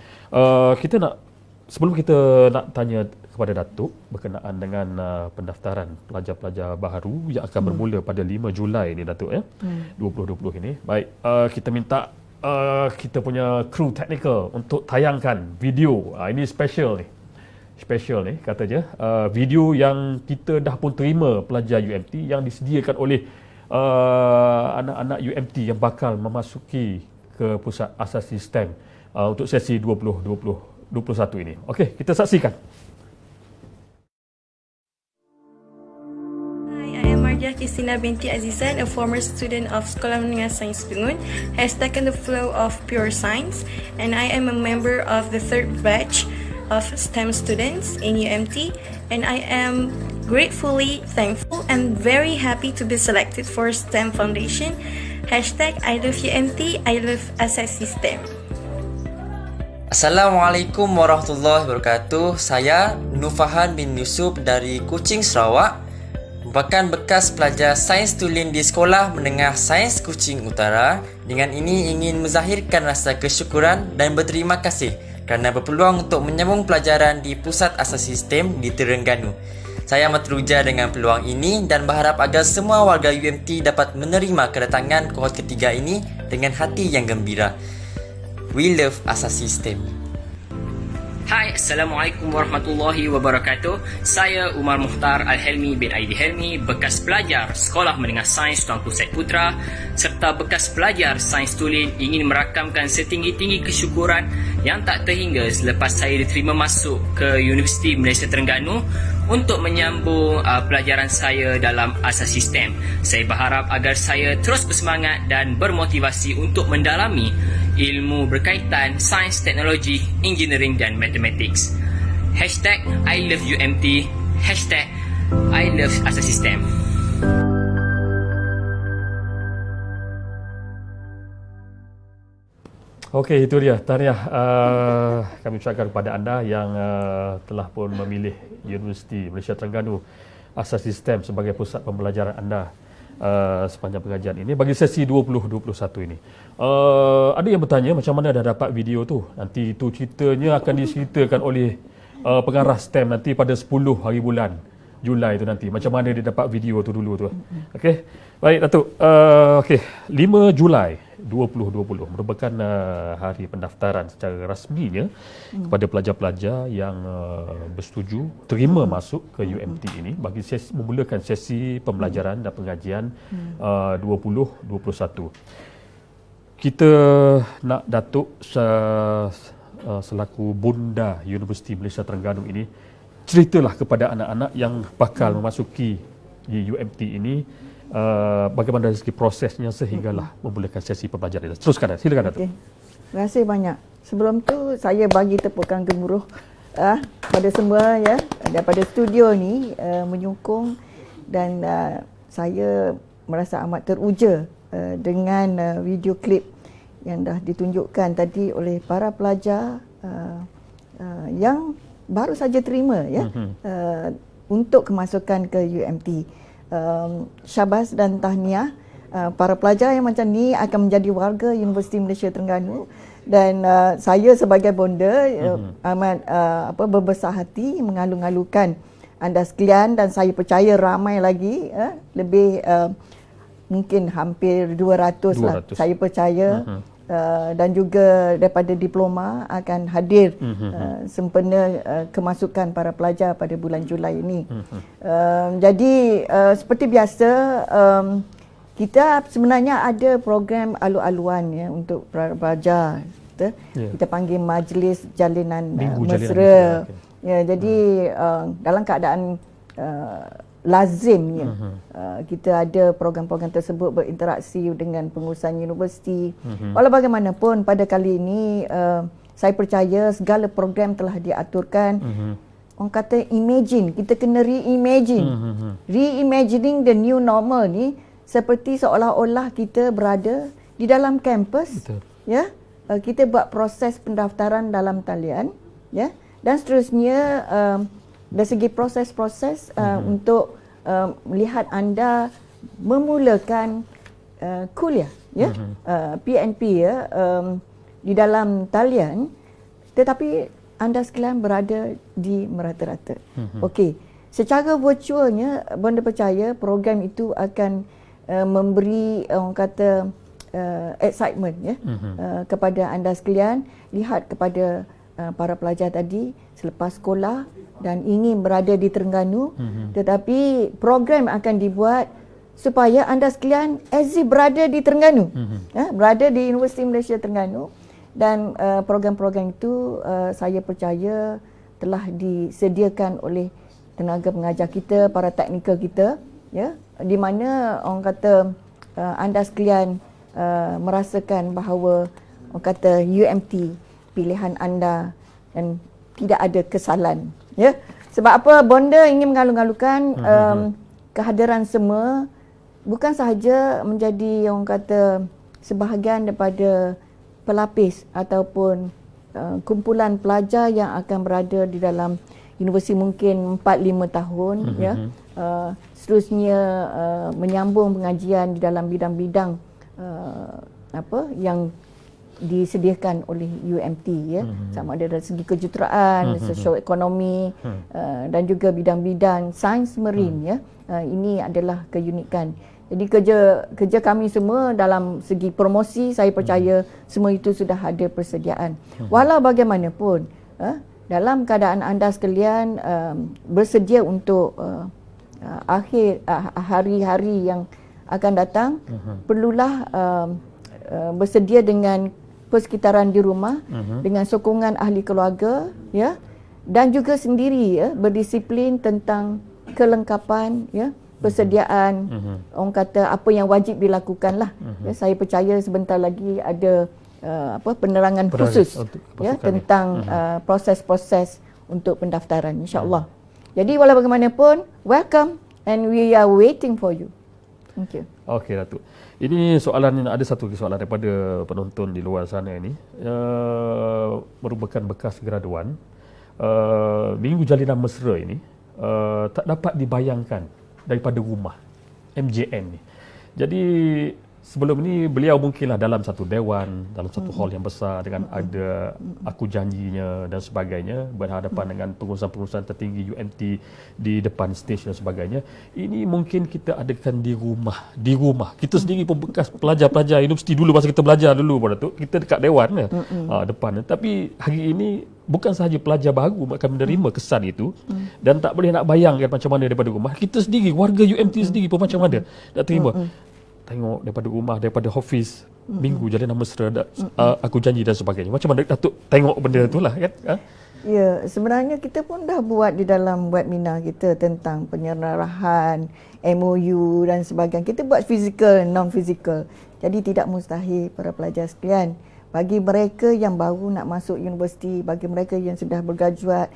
Speaker 1: Sebelum kita nak tanya kepada Datuk berkenaan dengan pendaftaran pelajar-pelajar baharu yang akan bermula pada 5 Julai ini, Datuk, 2020 ini. Baik, kita minta kita punya kru teknikal untuk tayangkan video. Ini special ni katanya. Video yang kita dah pun terima pelajar UMT yang disediakan oleh anak-anak UMT yang bakal memasuki ke pusat asasi STEM untuk sesi 2021 ini. Okey, kita saksikan.
Speaker 10: Hi, I am Mardia Kristina binti Azizan, a former student of Sekolah Menengah Sains Bungun, has taken the flow of pure science, and I am a member of the third batch of STEM students in UMT, and I am gratefully thankful and very happy to be selected for STEM Foundation. #I love UMT, I love asasi STEM.
Speaker 11: Assalamualaikum warahmatullahi wabarakatuh. Saya Nufahan bin Yusuf dari Kuching, Sarawak, merupakan bekas pelajar sains tulen di Sekolah Menengah Sains Kuching Utara. Dengan ini ingin menzahirkan rasa kesyukuran dan berterima kasih kerana berpeluang untuk menyambung pelajaran di Pusat Asasi STEM di Terengganu. Saya amat teruja dengan peluang ini dan berharap agar semua warga UMT dapat menerima kedatangan kohort ketiga ini dengan hati yang gembira. We love asasi STEM.
Speaker 12: Hai, Assalamualaikum warahmatullahi wabarakatuh. Saya Umar Muhtar Al-Helmi bin Aidi Helmi, bekas pelajar Sekolah Menengah Sains Tuanku Syed Putra serta bekas pelajar Sains Tulen, ingin merakamkan setinggi-tinggi kesyukuran yang tak terhingga selepas saya diterima masuk ke Universiti Malaysia Terengganu untuk menyambung pelajaran saya dalam asasi STEM. Saya berharap agar saya terus bersemangat dan bermotivasi untuk mendalami ilmu berkaitan sains, teknologi, engineering dan mathematics. #I love UMT, #I love asasi STEM.
Speaker 1: Okey, itu dia. Tahniah kami ucapkan kepada anda yang telah pun memilih Universiti Malaysia Terengganu Asasi STEM sebagai pusat pembelajaran anda sepanjang pengajian ini bagi sesi 2021 ini. Ada yang bertanya macam mana dah dapat video tu? Nanti itu ceritanya akan diceritakan oleh pengarah STEM nanti pada 10 hari bulan Julai tu nanti. Macam mana dia dapat video tu dulu tu. Okey. Baik, Datuk. Okey, 5 Julai 2020 merupakan hari pendaftaran secara rasminya kepada pelajar-pelajar yang bersetuju terima masuk ke UMT ini bagi memulakan sesi pembelajaran dan pengajian 2021. Kita nak Datuk selaku Bunda Universiti Malaysia Terengganu ini ceritalah kepada anak-anak yang bakal memasuki UMT ini bagaimana dari segi prosesnya sehinggalah memulakan sesi pembelajaran. Teruskan, silakan Datuk.
Speaker 2: Terima kasih banyak. Sebelum tu saya bagi tepukan gemuruh pada semua ya daripada studio ni menyokong dan saya merasa amat teruja dengan video klip yang dah ditunjukkan tadi oleh para pelajar yang baru saja terima ya untuk kemasukan ke UMT. Syabas dan tahniah para pelajar yang macam ni akan menjadi warga Universiti Malaysia Terengganu dan saya sebagai bonda amat berbesar hati mengalu-alukan anda sekalian dan saya percaya ramai lagi lebih mungkin hampir 200 lah saya percaya dan juga daripada diploma akan hadir sempena kemasukan para pelajar pada bulan Julai ini. Jadi seperti biasa kita sebenarnya ada program alu-aluan ya untuk para pelajar. Kita panggil Majlis Jalinan Mesra. Ya, jadi dalam keadaan lazimnya kita ada program-program tersebut berinteraksi dengan pengurusan universiti. Walau bagaimanapun pada kali ini saya percaya segala program telah diaturkan. Orang kata imagine, kita kena reimagine. Reimagining the new normal ni seperti seolah-olah kita berada di dalam kampus.
Speaker 1: Betul.
Speaker 2: Ya. Kita buat proses pendaftaran dalam talian, ya. Dan seterusnya dari segi proses-proses untuk melihat anda memulakan kuliah, ya. PNP, ya, di dalam talian, tetapi anda sekalian berada di merata-rata. Okey, secara virtualnya, bonda percaya program itu akan memberi orang kata excitement, ya, kepada anda sekalian. Lihat kepada para pelajar tadi selepas sekolah dan ingin berada di Terengganu, tetapi program akan dibuat supaya anda sekalian as if berada di Terengganu, berada di Universiti Malaysia Terengganu. Dan program-program itu saya percaya telah disediakan oleh tenaga pengajar kita, para teknikal kita, ya, di mana orang kata anda sekalian merasakan bahawa orang kata UMT pilihan anda dan tidak ada kesalahan, ya. Sebab apa bonda ingin mengalu-alukan kehadiran semua bukan sahaja menjadi orang kata sebahagian daripada pelapis ataupun kumpulan pelajar yang akan berada di dalam universiti mungkin 4-5 tahun, ya. Seterusnya menyambung pengajian di dalam bidang-bidang yang disediakan oleh UMT, ya. Sama ada dari segi kejuruteraan, sosio-ekonomi, dan juga bidang-bidang sains marine, ya. Ini adalah keunikan. Jadi kerja kami semua dalam segi promosi, saya percaya semua itu sudah ada persediaan. Walau bagaimanapun, dalam keadaan anda sekalian bersedia untuk akhir hari-hari yang akan datang, perlulah bersedia dengan persekitaran di rumah, dengan sokongan ahli keluarga, ya, dan juga sendiri, ya, berdisiplin tentang kelengkapan, ya, persediaan, orang kata apa yang wajib dilakukan lah. Ya, saya percaya sebentar lagi ada penerangan khusus, ya, tentang proses-proses untuk pendaftaran, insya-Allah. Jadi walau bagaimanapun, welcome and we are waiting for you. Thank you.
Speaker 1: Okey, Datuk. Ini soalan, ada satu soalan daripada penonton di luar sana ini, merupakan bekas graduan. Minggu Jalinan Mesra ini tak dapat dibayangkan daripada rumah, MJN ni. Jadi sebelum ni beliau mungkinlah dalam satu dewan, dalam satu hall yang besar dengan ada aku janjinya dan sebagainya, berhadapan dengan pengurusan-pengurusan tertinggi UMT di depan stage dan sebagainya. Ini mungkin kita adakan di rumah. Kita sendiri pun bekas pelajar-pelajar universiti dulu, masa kita belajar dulu pada tu, kita dekat dewan kan, depan. Tapi hari ini bukan sahaja pelajar baru akan menerima kesan itu, dan tak boleh nak bayangkan macam mana daripada rumah. Kita sendiri, warga UMT sendiri pun macam mana nak terima. Tengok daripada rumah, daripada office, Minggu Jalinan Mesra, aku janji dan sebagainya. Macam mana Datuk tengok benda tu lah, kan?
Speaker 2: Ya, sebenarnya kita pun dah buat di dalam webinar kita tentang penyerahan MOU dan sebagainya. Kita buat fizikal, non-fizikal. Jadi tidak mustahil para pelajar sekalian, bagi mereka yang baru nak masuk universiti, bagi mereka yang sudah bergraduat,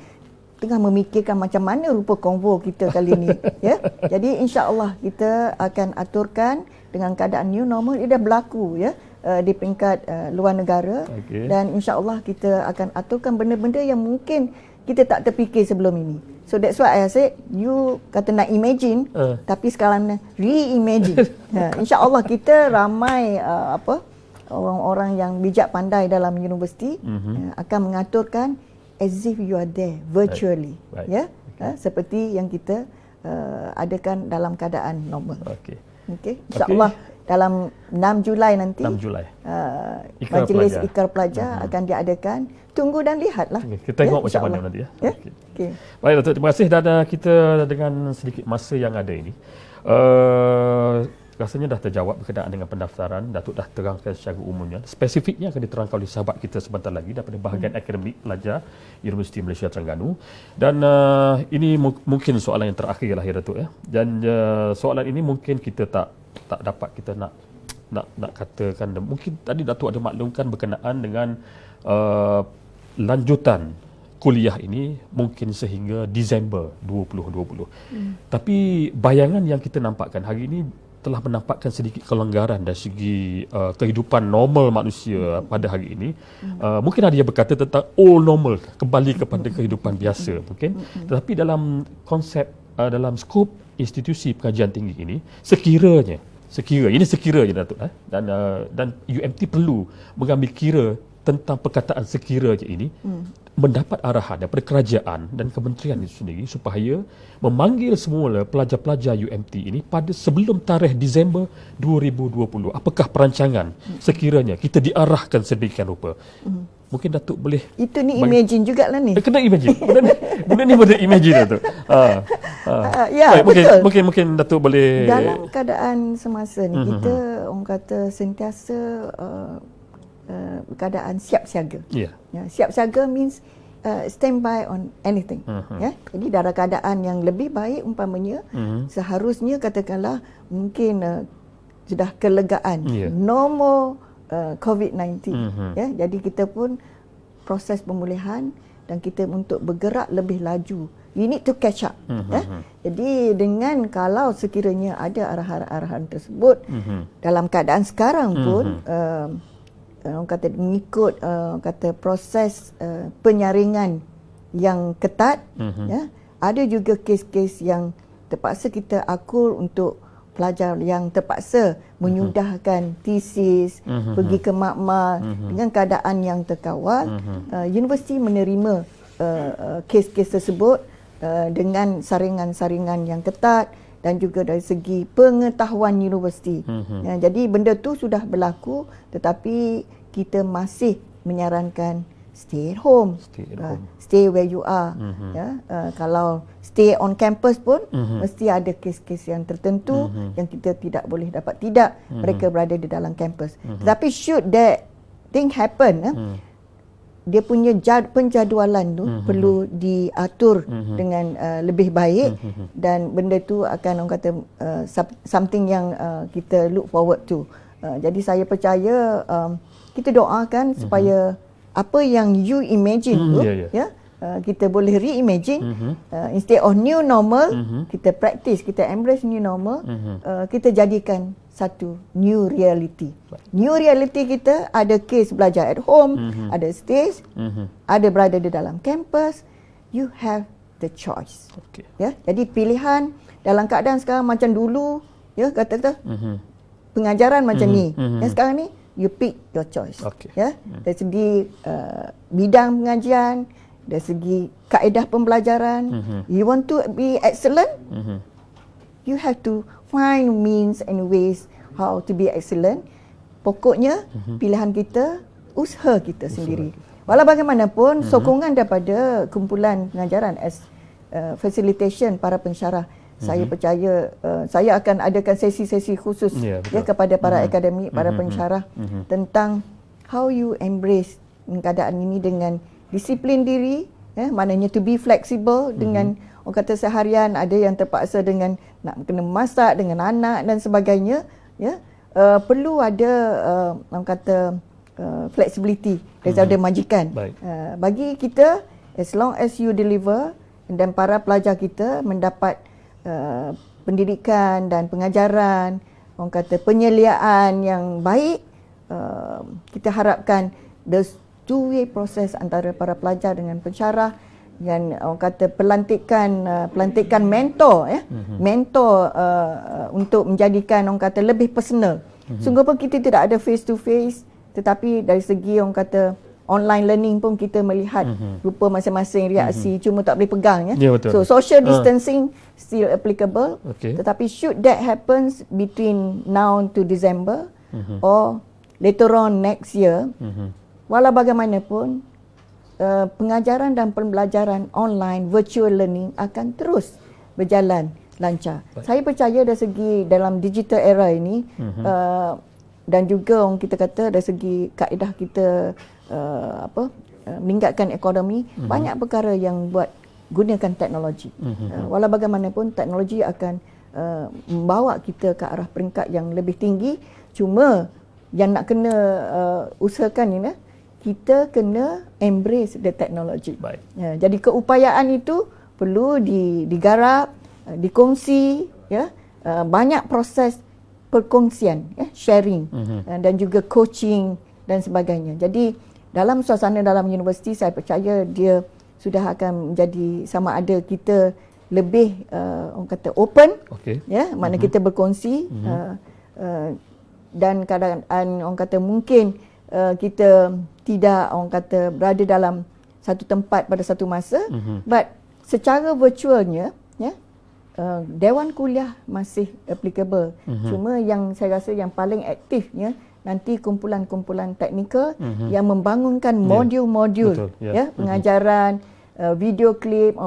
Speaker 2: tengah memikirkan macam mana rupa konvo kita kali ni, ya. Jadi insya-Allah kita akan aturkan dengan keadaan new normal, ia dah berlaku, ya, di peringkat luar negara, dan insya-Allah kita akan aturkan benda-benda yang mungkin kita tak terfikir sebelum ini. So that's why I said you kata nak imagine, tapi sekarang reimagine. Insya-Allah kita ramai orang-orang yang bijak pandai dalam universiti akan mengaturkan as if you are there virtually, ya, seperti yang kita adakan dalam keadaan normal. Okey, insya-Allah dalam 6 Julai nanti,
Speaker 1: 6 Julai.
Speaker 2: Majlis Ikrar Pelajar akan diadakan. Tunggu dan lihatlah.
Speaker 1: Kita tengok macam mana nanti, ya. Okey. Baik Datuk, terima kasih. Dan kita dengan sedikit masa yang ada ini, rasanya dah terjawab berkenaan dengan pendaftaran. Datuk dah terangkan secara umumnya. Spesifiknya akan diterangkan oleh sahabat kita sebentar lagi daripada bahagian akademik pelajar Universiti Malaysia Terengganu. Dan ini mungkin soalan yang terakhir lah, ya Datuk, ya. Dan soalan ini mungkin kita tak dapat kita nak katakan. Mungkin tadi Datuk ada maklumkan berkenaan dengan lanjutan kuliah ini mungkin sehingga Disember 2020. Tapi bayangan yang kita nampakkan hari ini telah menampakkan sedikit kelonggaran dari segi kehidupan normal manusia pada hari ini. Mungkin ada yang berkata tentang old normal, kembali kepada kehidupan biasa mungkin. Tetapi dalam konsep, dalam skop institusi pengajian tinggi ini, sekiranya Datuk, dan UMT perlu mengambil kira tentang perkataan sekiranya ini, mendapat arahan daripada kerajaan dan kementerian itu sendiri supaya memanggil semula pelajar-pelajar UMT ini pada sebelum tarikh Disember 2020. Apakah perancangan sekiranya kita diarahkan sedemikian rupa? Mungkin Datuk boleh...
Speaker 2: Itu ni imagine jugalah ni.
Speaker 1: Kena imagine. Benda ni boleh imagine, Datuk.
Speaker 2: Ya,
Speaker 1: baik,
Speaker 2: betul.
Speaker 1: Mungkin Datuk boleh...
Speaker 2: Dalam keadaan semasa ni, kita orang kata sentiasa keadaan siap siaga.
Speaker 1: Yeah.
Speaker 2: Siap siaga means standby on anything. Jadi dalam keadaan yang lebih baik umpamanya, seharusnya katakanlah mungkin sudah kelegaan, no more COVID-19. Jadi kita pun proses pemulihan dan kita untuk bergerak lebih laju. We need to catch up. Jadi dengan kalau sekiranya ada arahan-arahan tersebut, dalam keadaan sekarang pun orang kata mengikut kata proses penyaringan yang ketat, ada juga kes-kes yang terpaksa kita akur untuk pelajar yang terpaksa menyudahkan tesis, pergi ke makmal dengan keadaan yang terkawal. Universiti menerima kes-kes tersebut dengan saringan-saringan yang ketat dan juga dari segi pengetahuan universiti. Jadi benda tu sudah berlaku, tetapi kita masih menyarankan stay at home, stay where you are. Kalau stay on campus pun mesti ada kes-kes yang tertentu yang kita tidak boleh dapat mereka berada di dalam campus. Tetapi should that thing happen, dia punya penjadualan tu perlu diatur dengan lebih baik, dan benda tu akan orang kata something yang kita look forward to. Jadi saya percaya kita doakan supaya apa yang you imagine tu kita boleh reimagine. Instead of new normal, kita practice, kita embrace new normal, kita jadikan satu new reality. New reality kita ada case belajar at home, ada stage, ada berada di dalam campus. You have the choice. Jadi pilihan dalam keadaan sekarang macam dulu, kata pengajaran macam ni. Yang sekarang ni you pick your choice. Dari segi bidang pengajian, dari segi kaedah pembelajaran, you want to be excellent, you have to find means and ways how to be excellent. Pokoknya pilihan kita, usaha kita sendiri. Walau bagaimanapun, sokongan daripada kumpulan pengajaran as facilitation para pensyarah, saya percaya saya akan adakan sesi-sesi khusus kepada para akademik, para pensyarah tentang how you embrace keadaan ini dengan disiplin diri, maknanya to be flexible dengan orang kata seharian ada yang terpaksa dengan nak kena masak dengan anak dan sebagainya, perlu ada orang kata flexibility daripada majikan. Bagi kita, as long as you deliver dan para pelajar kita mendapat pendidikan dan pengajaran, orang kata penyeliaan yang baik, kita harapkan the two-way process antara para pelajar dengan pensyarah dan orang kata pelantikan mentor, mentor untuk menjadikan orang kata lebih personal. Sungguh pun kita tidak ada face to face, tetapi dari segi orang kata online learning pun kita melihat rupa masing-masing reaksi, cuma tak boleh pegang. So social distancing still applicable, tetapi should that happens between now to December or later on next year, walau bagaimanapun pengajaran dan pembelajaran online, virtual learning akan terus berjalan lancar. Saya percaya dari segi dalam digital era ini, dan juga orang kita kata dari segi kaedah kita meningkatkan ekonomi, banyak perkara yang buat gunakan teknologi. Walau bagaimanapun teknologi akan membawa kita ke arah peringkat yang lebih tinggi. Cuma yang nak kena usahakan ini, kita kena embrace the technology.
Speaker 1: Baik.
Speaker 2: Jadi keupayaan itu perlu digarap, dikongsi, ya. Banyak proses perkongsian, ya, sharing, dan juga coaching dan sebagainya. Jadi dalam suasana dalam universiti, saya percaya dia sudah akan menjadi sama ada kita lebih orang kata open, ya, makna kita berkongsi, dan kadang-kadang orang kata mungkin kita tidak orang kata berada dalam satu tempat pada satu masa, but secara virtualnya, ya, Dewan Kuliah masih applicable. Cuma yang saya rasa yang paling aktifnya nanti kumpulan-kumpulan teknikal yang membangunkan modul-modul, ya, pengajaran, video klip.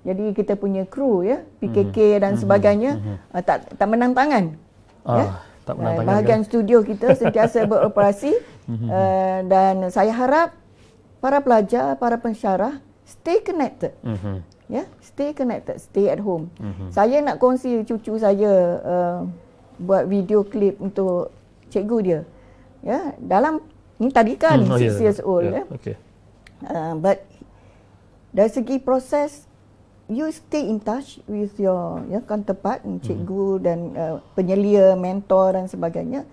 Speaker 2: Jadi kita punya kru, ya, PKK dan sebagainya, tak menang tangan. Ya.
Speaker 1: Tak menang tangan,
Speaker 2: bahagian studio kita sentiasa beroperasi, dan saya harap para pelajar, para pensyarah stay connected. Ya, stay connected, stay at home. Saya nak kongsi cucu saya buat video klip untuk cikgu dia. Ya, dalam ni tadika ni 6 years old, ya. But dari segi proses, you stay in touch with your, ya, counterpart, cikgu dan penyelia, mentor dan sebagainya.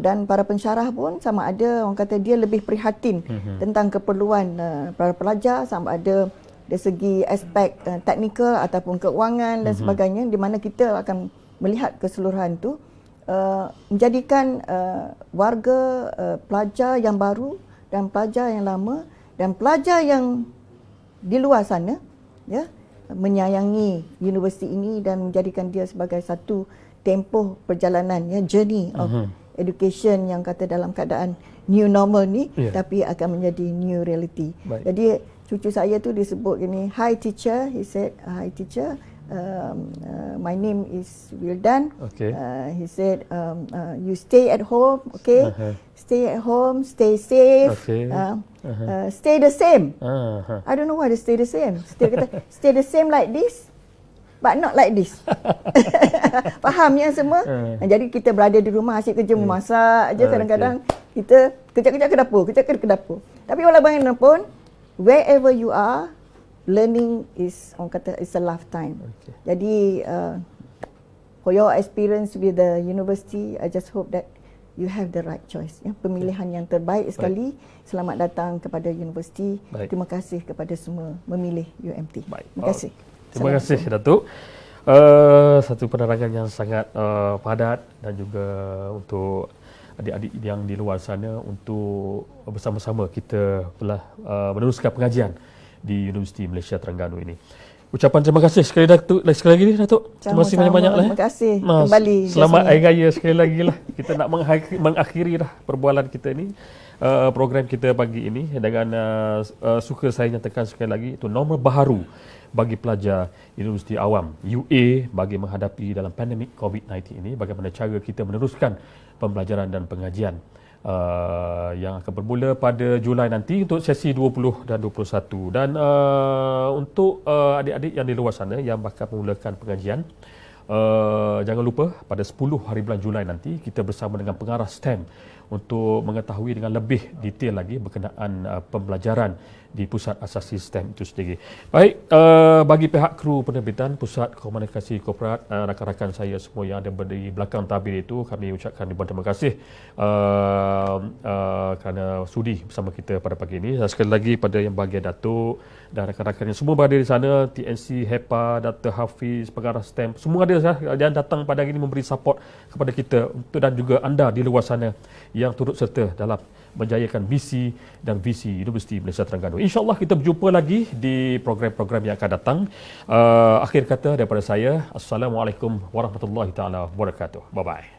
Speaker 2: Dan para pensyarah pun sama ada orang kata dia lebih prihatin tentang keperluan para pelajar, sama ada dari segi aspek teknikal ataupun keuangan dan sebagainya, di mana kita akan melihat keseluruhan tu, menjadikan warga, pelajar yang baru dan pelajar yang lama dan pelajar yang di luar sana, ya, menyayangi universiti ini dan menjadikan dia sebagai satu tempoh perjalanan, ya, journey of education yang kata dalam keadaan new normal ni, tapi akan menjadi new reality. Jadi cucu saya tu disebut gini, "Hi teacher," he said, "Hi teacher, my name is Wildan." He said, "You stay at home, okay? Stay at home, stay safe, stay the same." I don't know why they stay the same. Stay the same like this, but not like this. Faham ya semua? Jadi kita berada di rumah asyik kerja memasak aja, kadang-kadang kita kejap-kejap ke dapur, kejap-kejap ke dapur. Tapi walau bagaimanapun, wherever you are, learning is, orang kata, is a lifetime. Jadi for your experience with the university, I just hope that you have the right choice, ya, pemilihan yang terbaik sekali. Selamat datang kepada universiti. Terima kasih kepada semua memilih UMT. Terima kasih.
Speaker 1: Terima kasih, Datuk. Satu penerangan yang sangat padat dan juga untuk adik-adik yang di luar sana untuk bersama-sama kita telah meneruskan pengajian di Universiti Malaysia Terengganu ini. Ucapan terima kasih sekali lagi, Datuk. Terima kasih banyak-banyak.
Speaker 2: Terima kasih kembali.
Speaker 1: Selamat Hari Raya sekali lagi lah. Kita nak mengakhiri dah perbualan kita ini, program kita pagi ini dengan suka saya nyatakan sekali lagi, itu normal baharu bagi pelajar Universiti Awam UA bagi menghadapi dalam pandemik COVID-19 ini, bagaimana cara kita meneruskan pembelajaran dan pengajian yang akan bermula pada Julai nanti untuk sesi 20 dan 21. Dan untuk adik-adik yang di luar sana yang bakal memulakan pengajian, jangan lupa pada 10 hari bulan Julai nanti kita bersama dengan pengarah STEM untuk mengetahui dengan lebih detail lagi berkenaan pembelajaran di Pusat Asasi STEM itu sendiri. Baik, bagi pihak kru penerbitan Pusat Komunikasi Korporat, rakan-rakan saya semua yang ada di belakang tabir itu, kami ucapkan ribuan terima kasih kerana sudi bersama kita pada pagi ini. Dan sekali lagi pada yang bahagia Datuk dan rakan-rakan yang semua berada di sana, TNC, HEPA, Dr. Hafiz, pengarah STEM, semua ada yang datang pada hari ini memberi support kepada kita dan juga anda di luar sana yang turut serta dalam menjayakan misi dan visi Universiti Malaysia Terengganu. InsyaAllah kita berjumpa lagi di program-program yang akan datang. Akhir kata daripada saya, Assalamualaikum warahmatullahi taala wabarakatuh. Bye-bye.